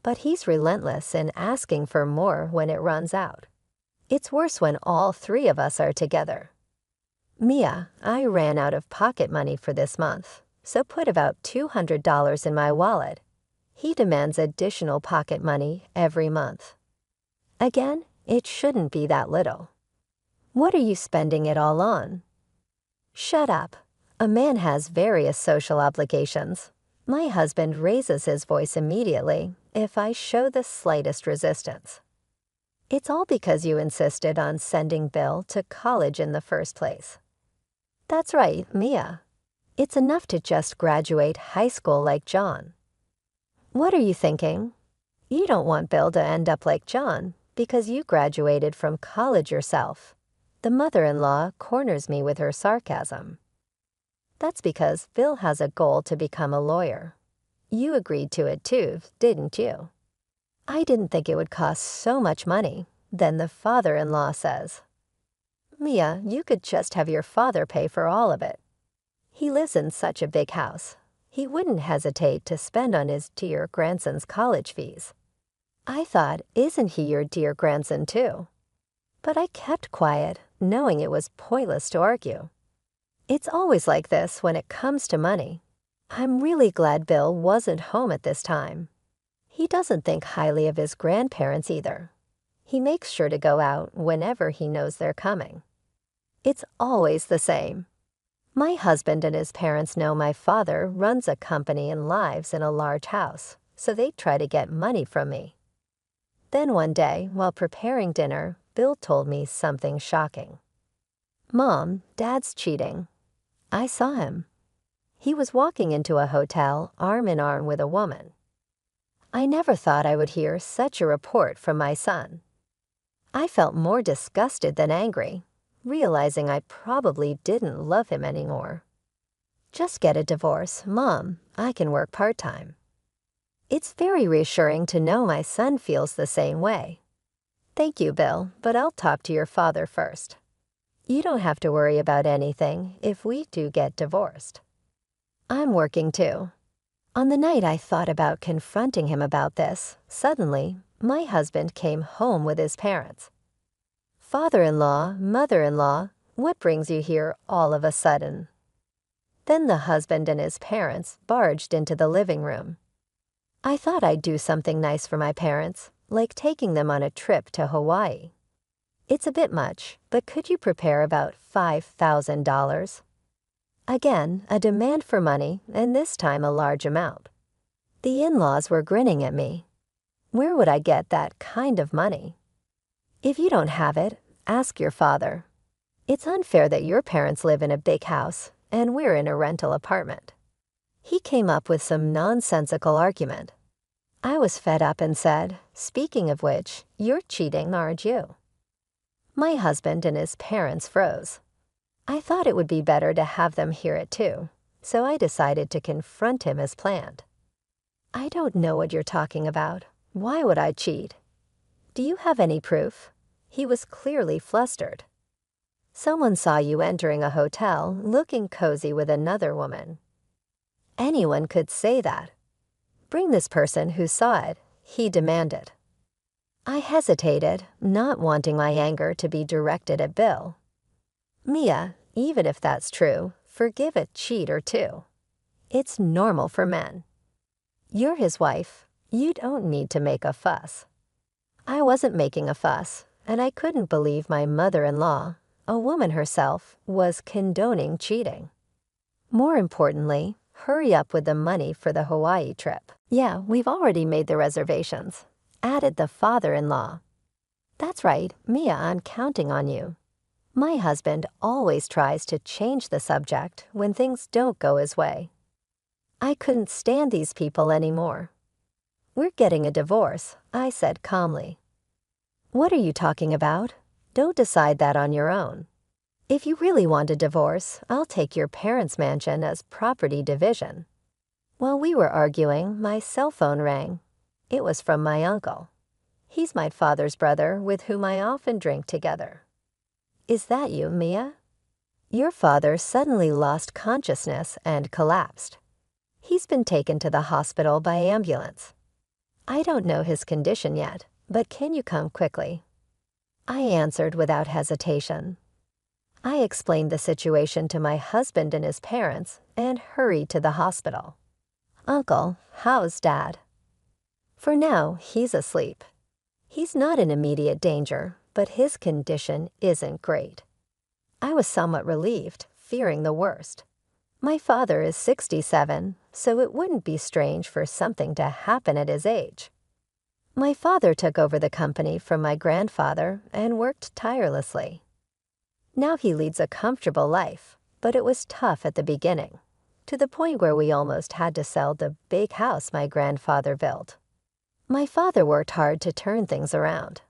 but he's relentless in asking for more when it runs out. It's worse when all three of us are together. Mia, I ran out of pocket money for this month, so put about $200 in my wallet. He demands additional pocket money every month. Again, it shouldn't be that little. What are you spending it all on? Shut up. A man has various social obligations. My husband raises his voice immediately if I show the slightest resistance. It's all because you insisted on sending Bill to college in the first place. That's right, Mia. It's enough to just graduate high school like John. What are you thinking? You don't want Bill to end up like John because you graduated from college yourself. The mother-in-law corners me with her sarcasm. That's because Bill has a goal to become a lawyer. You agreed to it too, didn't you? I didn't think it would cost so much money, then the father-in-law says. Mia, you could just have your father pay for all of it. He lives in such a big house. He wouldn't hesitate to spend on his dear grandson's college fees. I thought, isn't he your dear grandson too? But I kept quiet, knowing it was pointless to argue. It's always like this when it comes to money. I'm really glad Bill wasn't home at this time. He doesn't think highly of his grandparents either. He makes sure to go out whenever he knows they're coming. It's always the same. My husband and his parents know my father runs a company and lives in a large house, so they try to get money from me. Then one day, while preparing dinner, Bill told me something shocking. Mom, Dad's cheating. I saw him. He was walking into a hotel arm in arm with a woman. I never thought I would hear such a report from my son. I felt more disgusted than angry, realizing I probably didn't love him anymore. Just get a divorce, Mom. I can work part-time. It's very reassuring to know my son feels the same way. Thank you, Bill, but I'll talk to your father first. You don't have to worry about anything if we do get divorced. I'm working too. On the night I thought about confronting him about this, suddenly, my husband came home with his parents. Father-in-law, mother-in-law, what brings you here all of a sudden? Then the husband and his parents barged into the living room. I thought I'd do something nice for my parents, like taking them on a trip to Hawaii. It's a bit much, but could you prepare about $5,000? Again, a demand for money, and this time a large amount. The in-laws were grinning at me. Where would I get that kind of money? If you don't have it, ask your father. It's unfair that your parents live in a big house, and we're in a rental apartment. He came up with some nonsensical argument. I was fed up and said, speaking of which, you're cheating, aren't you? My husband and his parents froze. I thought it would be better to have them hear it too, so I decided to confront him as planned. I don't know what you're talking about. Why would I cheat? Do you have any proof? He was clearly flustered. Someone saw you entering a hotel looking cozy with another woman. Anyone could say that. Bring this person who saw it, he demanded. I hesitated, not wanting my anger to be directed at Bill. Mia, even if that's true, forgive a cheat or two. It's normal for men. You're his wife. You don't need to make a fuss. I wasn't making a fuss, and I couldn't believe my mother-in-law, a woman herself, was condoning cheating. More importantly, hurry up with the money for the Hawaii trip. Yeah, we've already made the reservations, added the father-in-law. That's right, Mia, I'm counting on you. My husband always tries to change the subject when things don't go his way. I couldn't stand these people anymore. We're getting a divorce, I said calmly. What are you talking about? Don't decide that on your own. If you really want a divorce, I'll take your parents' mansion as property division. While we were arguing, my cell phone rang. It was from my uncle. He's my father's brother with whom I often drink together. Is that you, Mia? Your father suddenly lost consciousness and collapsed. He's been taken to the hospital by ambulance. I don't know his condition yet, but can you come quickly? I answered without hesitation. I explained the situation to my husband and his parents and hurried to the hospital. Uncle, how's Dad? For now, he's asleep. He's not in immediate danger, but his condition isn't great. I was somewhat relieved, fearing the worst. My father is 67, so it wouldn't be strange for something to happen at his age. My father took over the company from my grandfather and worked tirelessly. Now he leads a comfortable life, but it was tough at the beginning, to the point where we almost had to sell the big house my grandfather built. My father worked hard to turn things around.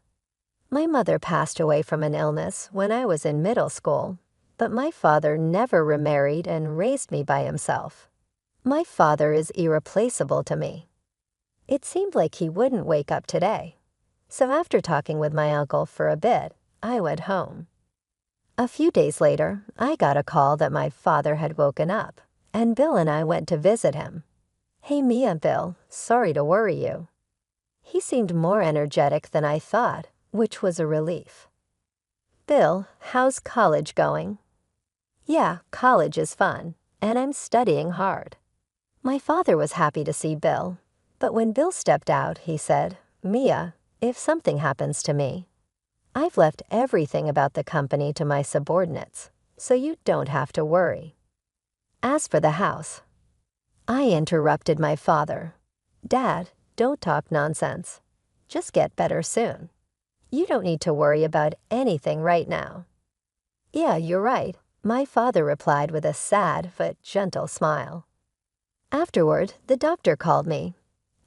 My mother passed away from an illness when I was in middle school, but my father never remarried and raised me by himself. My father is irreplaceable to me. It seemed like he wouldn't wake up today, so after talking with my uncle for a bit, I went home. A few days later, I got a call that my father had woken up, and Bill and I went to visit him. Hey Mia, Bill, sorry to worry you. He seemed more energetic than I thought, which was a relief. Bill, how's college going? Yeah, college is fun, and I'm studying hard. My father was happy to see Bill, but when Bill stepped out, he said, Mia, if something happens to me, I've left everything about the company to my subordinates, so you don't have to worry. As for the house, I interrupted my father. Dad, don't talk nonsense. Just get better soon. You don't need to worry about anything right now. Yeah, you're right, my father replied with a sad but gentle smile. Afterward, the doctor called me,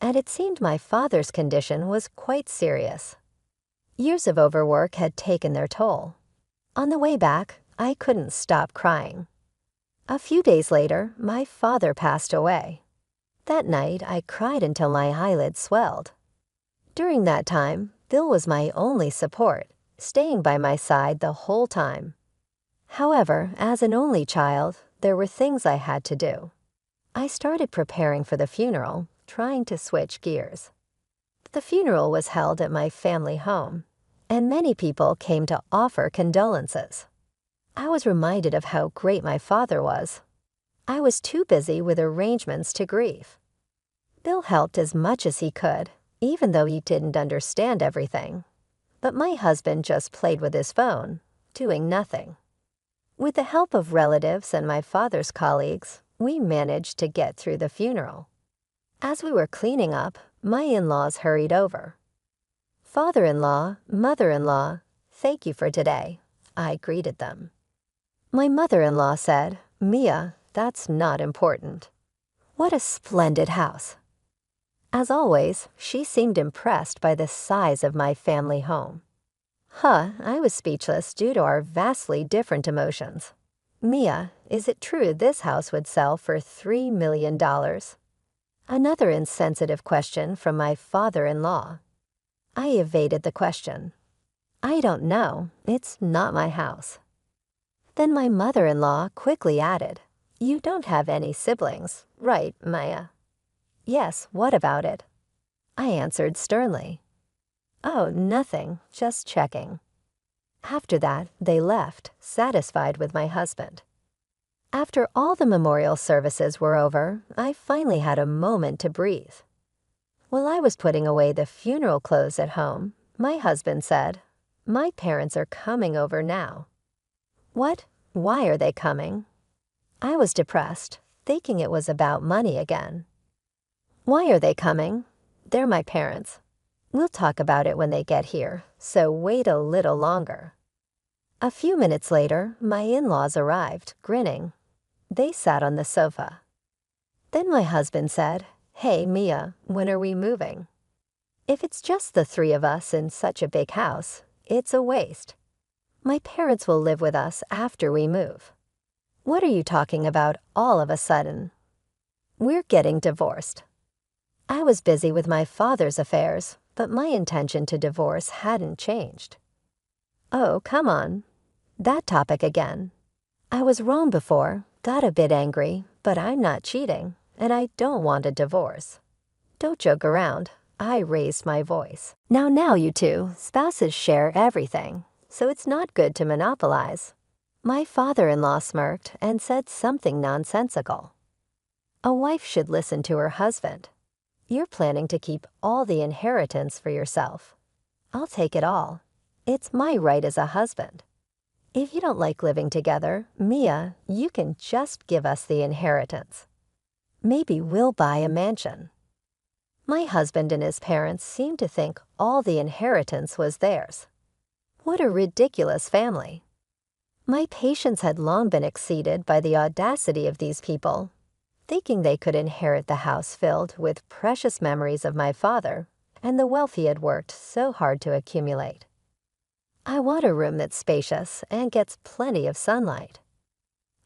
and it seemed my father's condition was quite serious. Years of overwork had taken their toll. On the way back, I couldn't stop crying. A few days later, my father passed away. That night, I cried until my eyelids swelled. During that time, Bill was my only support, staying by my side the whole time. However, as an only child, there were things I had to do. I started preparing for the funeral, trying to switch gears. The funeral was held at my family home, and many people came to offer condolences. I was reminded of how great my father was. I was too busy with arrangements to grieve. Bill helped as much as he could, even though he didn't understand everything. But my husband just played with his phone, doing nothing. With the help of relatives and my father's colleagues, we managed to get through the funeral. As we were cleaning up, my in-laws hurried over. Father-in-law, mother-in-law, thank you for today, I greeted them. My mother-in-law said, Mia, that's not important. What a splendid house. As always, she seemed impressed by the size of my family home. I was speechless due to our vastly different emotions. Mia, is it true this house would sell for $3 million? Another insensitive question from my father-in-law. I evaded the question. I don't know, it's not my house. Then my mother-in-law quickly added, You don't have any siblings, right, Maya? Yes, what about it? I answered sternly. Oh, nothing, just checking. After that, they left, satisfied with my husband. After all the memorial services were over, I finally had a moment to breathe. While I was putting away the funeral clothes at home, my husband said, My parents are coming over now. What? Why are they coming? I was depressed, thinking it was about money again. Why are they coming? They're my parents. We'll talk about it when they get here, so wait a little longer. A few minutes later, my in-laws arrived, grinning. They sat on the sofa. Then my husband said, Hey, Mia, when are we moving? If it's just the three of us in such a big house, it's a waste. My parents will live with us after we move. What are you talking about all of a sudden? We're getting divorced. I was busy with my father's affairs, but my intention to divorce hadn't changed. Oh, come on. That topic again. I was wrong before, got a bit angry, but I'm not cheating, and I don't want a divorce. Don't joke around. I raised my voice. Now, you two, spouses share everything, so it's not good to monopolize. My father-in-law smirked and said something nonsensical. A wife should listen to her husband. You're planning to keep all the inheritance for yourself. I'll take it all. It's my right as a husband. If you don't like living together, Mia, you can just give us the inheritance. Maybe we'll buy a mansion. My husband and his parents seemed to think all the inheritance was theirs. What a ridiculous family. My patience had long been exceeded by the audacity of these people, thinking they could inherit the house filled with precious memories of my father and the wealth he had worked so hard to accumulate. I want a room that's spacious and gets plenty of sunlight.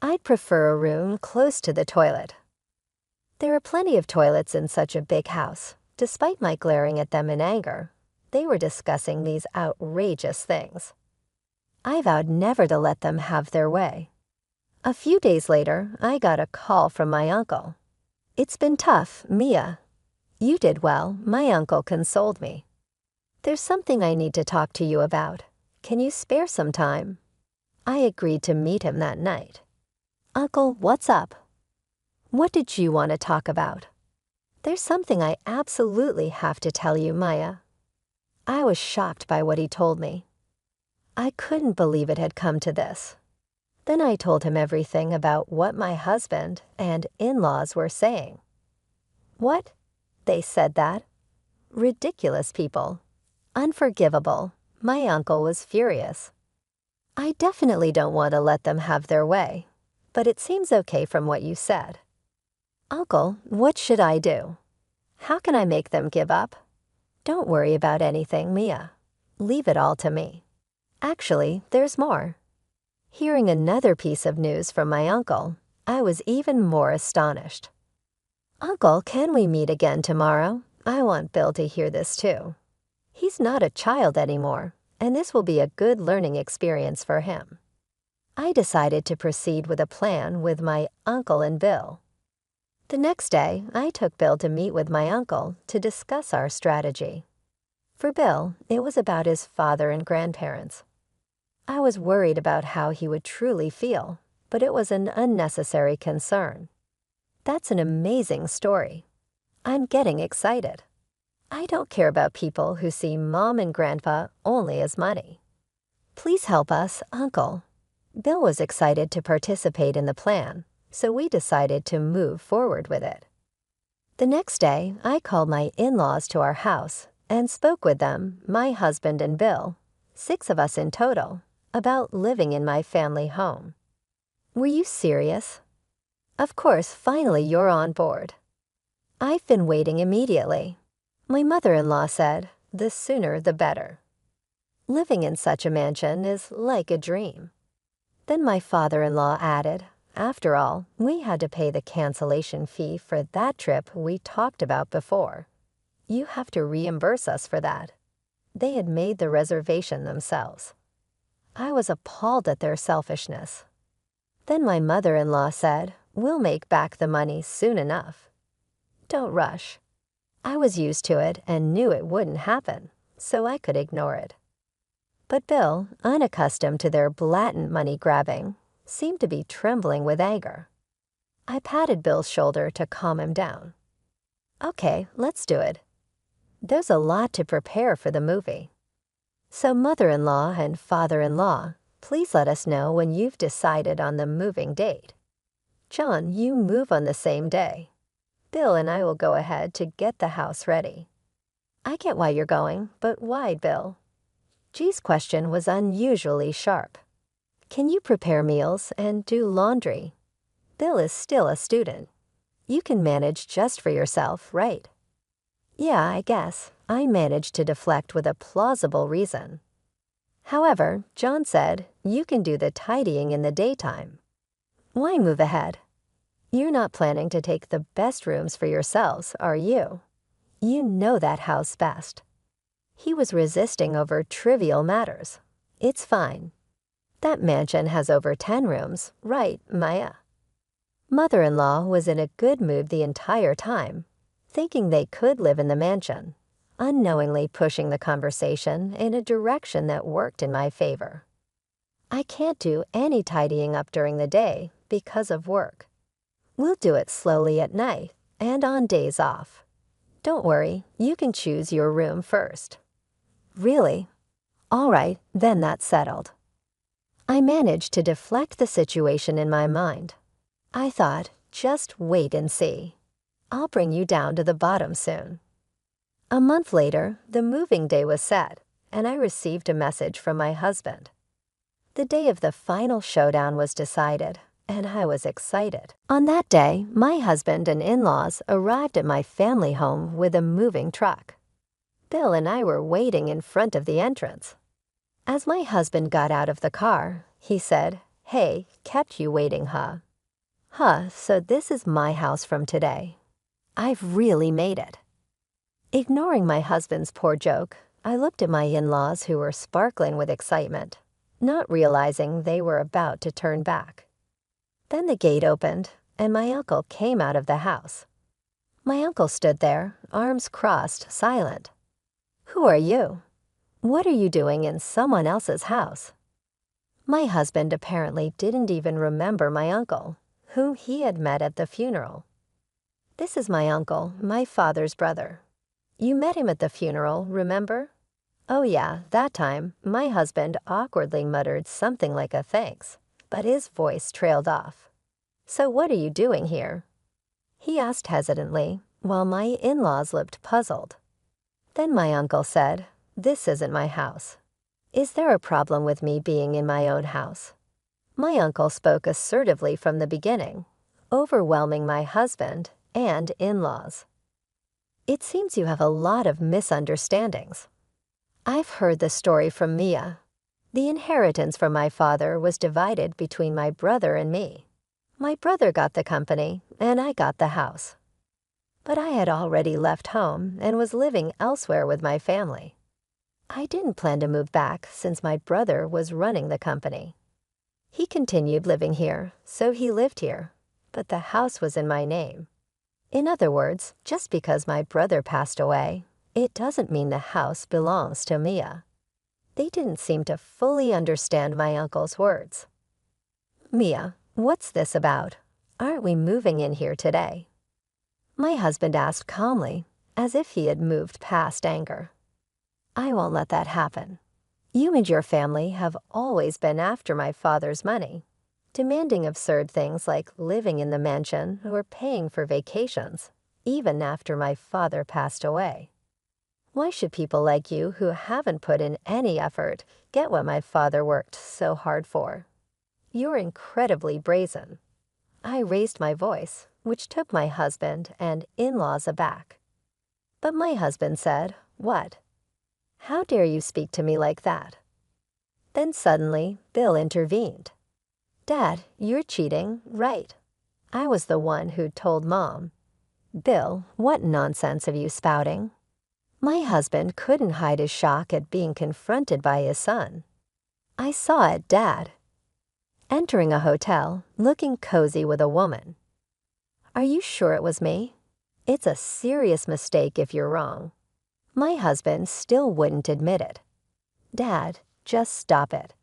I'd prefer a room close to the toilet. There are plenty of toilets in such a big house. Despite my glaring at them in anger, they were discussing these outrageous things. I vowed never to let them have their way. A few days later, I got a call from my uncle. It's been tough, Mia. You did well, my uncle consoled me. There's something I need to talk to you about. Can you spare some time? I agreed to meet him that night. Uncle, what's up? What did you want to talk about? There's something I absolutely have to tell you, Maya. I was shocked by what he told me. I couldn't believe it had come to this. Then I told him everything about what my husband and in-laws were saying. What? They said that? Ridiculous people. Unforgivable. My uncle was furious. I definitely don't want to let them have their way, but it seems okay from what you said. Uncle, what should I do? How can I make them give up? Don't worry about anything, Mia. Leave it all to me. Actually, there's more. Hearing another piece of news from my uncle, I was even more astonished. Uncle, can we meet again tomorrow? I want Bill to hear this too. He's not a child anymore, and this will be a good learning experience for him. I decided to proceed with a plan with my uncle and Bill. The next day, I took Bill to meet with my uncle to discuss our strategy. For Bill, it was about his father and grandparents. I was worried about how he would truly feel, but it was an unnecessary concern. That's an amazing story. I'm getting excited. I don't care about people who see Mom and Grandpa only as money. Please help us, Uncle. Bill was excited to participate in the plan, so we decided to move forward with it. The next day, I called my in-laws to our house and spoke with them, my husband and Bill, 6 of us in total, about living in my family home. Were you serious? Of course, finally you're on board. I've been waiting immediately. My mother-in-law said, the sooner the better. Living in such a mansion is like a dream. Then my father-in-law added, after all, we had to pay the cancellation fee for that trip we talked about before. You have to reimburse us for that. They had made the reservation themselves. I was appalled at their selfishness. Then my mother-in-law said, we'll make back the money soon enough. Don't rush. I was used to it and knew it wouldn't happen, so I could ignore it. But Bill, unaccustomed to their blatant money grabbing, seemed to be trembling with anger. I patted Bill's shoulder to calm him down. Okay, let's do it. There's a lot to prepare for the movie. So mother-in-law and father-in-law, please let us know when you've decided on the moving date. John, you move on the same day. Bill and I will go ahead to get the house ready. I get why you're going, but why, Bill? G's question was unusually sharp. Can you prepare meals and do laundry? Bill is still a student. You can manage just for yourself, right? Yeah, I guess. I managed to deflect with a plausible reason. However, John said, you can do the tidying in the daytime. Why move ahead? You're not planning to take the best rooms for yourselves, are you? You know that house best. He was resisting over trivial matters. It's fine. That mansion has over 10 rooms, right, Maya? Mother-in-law was in a good mood the entire time, thinking they could live in the mansion, unknowingly pushing the conversation in a direction that worked in my favor. I can't do any tidying up during the day because of work. We'll do it slowly at night and on days off. Don't worry, you can choose your room first. Really? All right, then that's settled. I managed to deflect the situation in my mind. I thought, just wait and see. I'll bring you down to the bottom soon. A month later, the moving day was set, and I received a message from my husband. The day of the final showdown was decided, and I was excited. On that day, my husband and in-laws arrived at my family home with a moving truck. Bill and I were waiting in front of the entrance. As my husband got out of the car, he said, "Hey, kept you waiting, huh? Huh, so this is my house from today. I've really made it." Ignoring my husband's poor joke, I looked at my in-laws who were sparkling with excitement, not realizing they were about to turn back. Then the gate opened, and my uncle came out of the house. My uncle stood there, arms crossed, silent. "Who are you? What are you doing in someone else's house?" My husband apparently didn't even remember my uncle, whom he had met at the funeral. "This is my uncle, my father's brother. You met him at the funeral, remember?" "Oh yeah, that time, my husband awkwardly muttered something like a thanks, but his voice trailed off. "So what are you doing here?" he asked hesitantly, while my in-laws looked puzzled. Then my uncle said, "This isn't my house. Is there a problem with me being in my own house?" My uncle spoke assertively from the beginning, overwhelming my husband and in-laws. "It seems you have a lot of misunderstandings. I've heard the story from Mia. The inheritance from my father was divided between my brother and me. My brother got the company, and I got the house. But I had already left home and was living elsewhere with my family. I didn't plan to move back since my brother was running the company. He continued living here, so he lived here, but the house was in my name. In other words, just because my brother passed away, it doesn't mean the house belongs to Mia." They didn't seem to fully understand my uncle's words. "Mia, what's this about? Aren't we moving in here today?" My husband asked calmly, as if he had moved past anger. "I won't let that happen. You and your family have always been after my father's money, demanding absurd things like living in the mansion or paying for vacations, even after my father passed away. Why should people like you who haven't put in any effort get what my father worked so hard for? You're incredibly brazen." I raised my voice, which took my husband and in-laws aback. But my husband said, "What? How dare you speak to me like that?" Then suddenly, Bill intervened. "Dad, you're cheating, right? I was the one who told Mom." "Bill, what nonsense are you spouting?" My husband couldn't hide his shock at being confronted by his son. "I saw it, Dad." Entering a hotel, looking cozy with a woman. "Are you sure it was me? It's a serious mistake if you're wrong." My husband still wouldn't admit it. "Dad, just stop it.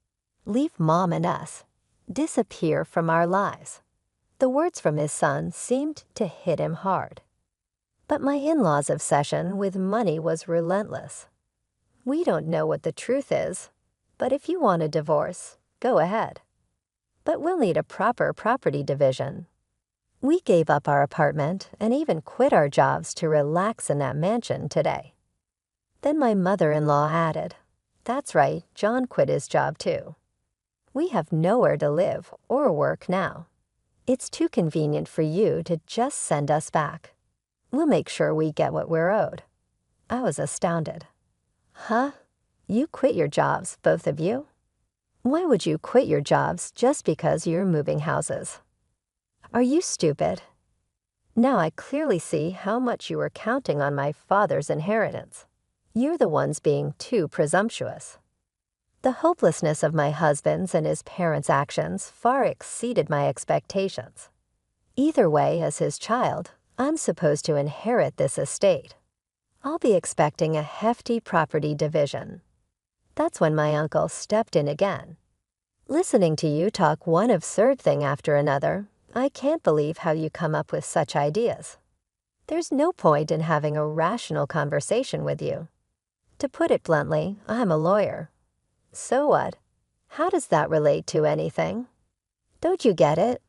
Leave Mom and us. Disappear from our lives." The words from his son seemed to hit him hard. But my in-laws' obsession with money was relentless. "We don't know what the truth is, but if you want a divorce, go ahead. But we'll need a proper property division." We gave up our apartment and even quit our jobs to relax in that mansion today. Then my mother-in-law added, "That's right, John quit his job too. We have nowhere to live or work now. It's too convenient for you to just send us back. We'll make sure we get what we're owed." I was astounded. "Huh? You quit your jobs, both of you? Why would you quit your jobs just because you're moving houses? Are you stupid? Now I clearly see how much you were counting on my father's inheritance. You're the ones being too presumptuous. The hopelessness of my husband's and his parents' actions far exceeded my expectations. Either way, as his child, I'm supposed to inherit this estate. I'll be expecting a hefty property division. That's when my uncle stepped in again. Listening to you talk one absurd thing after another, I can't believe how you come up with such ideas. There's no point in having a rational conversation with you. To put it bluntly, I'm a lawyer. So what? How does that relate to anything? Don't you get it?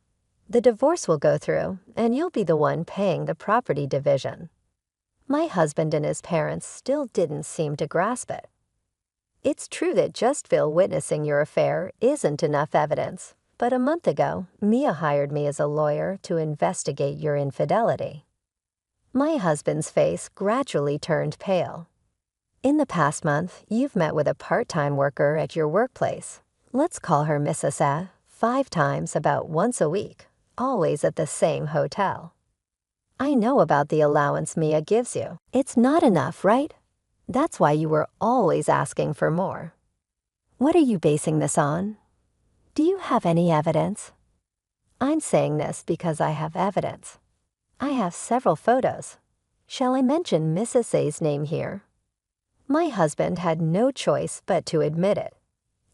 The divorce will go through, and you'll be the one paying the property division. My husband and his parents still didn't seem to grasp it. It's true that just Phil witnessing your affair isn't enough evidence, but a month ago, Mia hired me as a lawyer to investigate your infidelity. My husband's face gradually turned pale. In the past month, you've met with a part-time worker at your workplace. Let's call her Mrs. A, 5 times about once a week, always at the same hotel. I know about the allowance Mia gives you. It's not enough, right? That's why you were always asking for more. What are you basing this on? Do you have any evidence? I'm saying this because I have evidence. I have several photos. Shall I mention Mrs. A's name here? My husband had no choice but to admit it.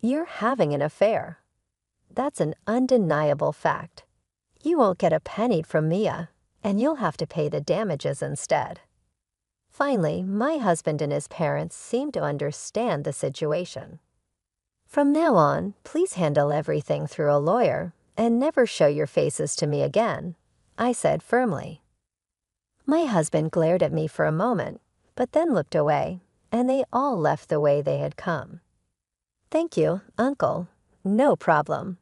You're having an affair. That's an undeniable fact. You won't get a penny from Mia, and you'll have to pay the damages instead. Finally, my husband and his parents seem to understand the situation. From now on, please handle everything through a lawyer and never show your faces to me again, I said firmly. My husband glared at me for a moment, but then looked away, and they all left the way they had come. Thank you, Uncle. No problem.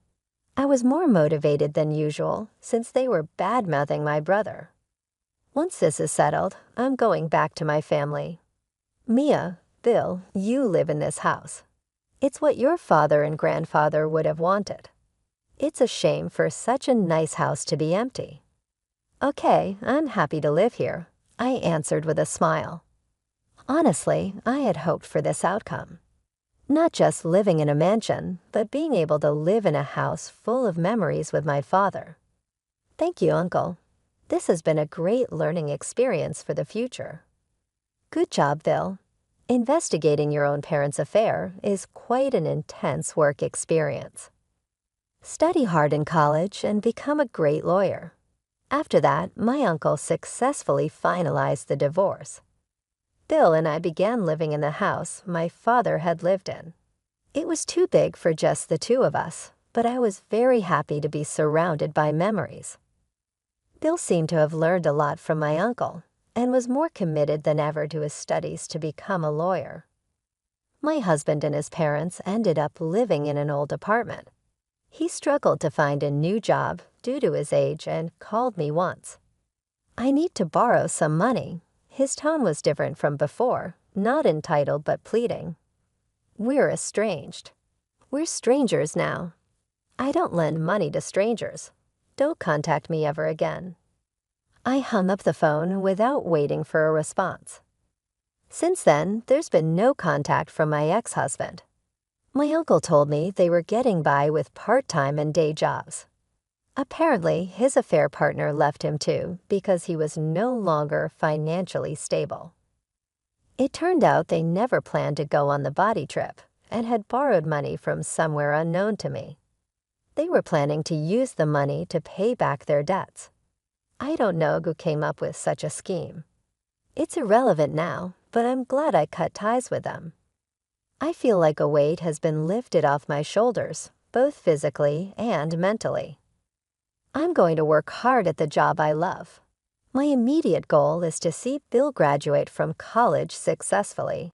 I was more motivated than usual since they were bad-mouthing my brother. Once this is settled, I'm going back to my family. Mia, Bill, you live in this house. It's what your father and grandfather would have wanted. It's a shame for such a nice house to be empty. Okay, I'm happy to live here, I answered with a smile. Honestly, I had hoped for this outcome. Not just living in a mansion, but being able to live in a house full of memories with my father. Thank you, Uncle. This has been a great learning experience for the future. Good job, Bill. Investigating your own parents' affair is quite an intense work experience. Study hard in college and become a great lawyer. After that, my uncle successfully finalized the divorce. Bill and I began living in the house my father had lived in. It was too big for just the two of us, but I was very happy to be surrounded by memories. Bill seemed to have learned a lot from my uncle and was more committed than ever to his studies to become a lawyer. My husband and his parents ended up living in an old apartment. He struggled to find a new job due to his age and called me once. I need to borrow some money. His tone was different from before, not entitled but pleading. We're estranged. We're strangers now. I don't lend money to strangers. Don't contact me ever again. I hung up the phone without waiting for a response. Since then, there's been no contact from my ex-husband. My uncle told me they were getting by with part-time and day jobs. Apparently, his affair partner left him too because he was no longer financially stable. It turned out they never planned to go on the body trip and had borrowed money from somewhere unknown to me. They were planning to use the money to pay back their debts. I don't know who came up with such a scheme. It's irrelevant now, but I'm glad I cut ties with them. I feel like a weight has been lifted off my shoulders, both physically and mentally. I'm going to work hard at the job I love. My immediate goal is to see Bill graduate from college successfully.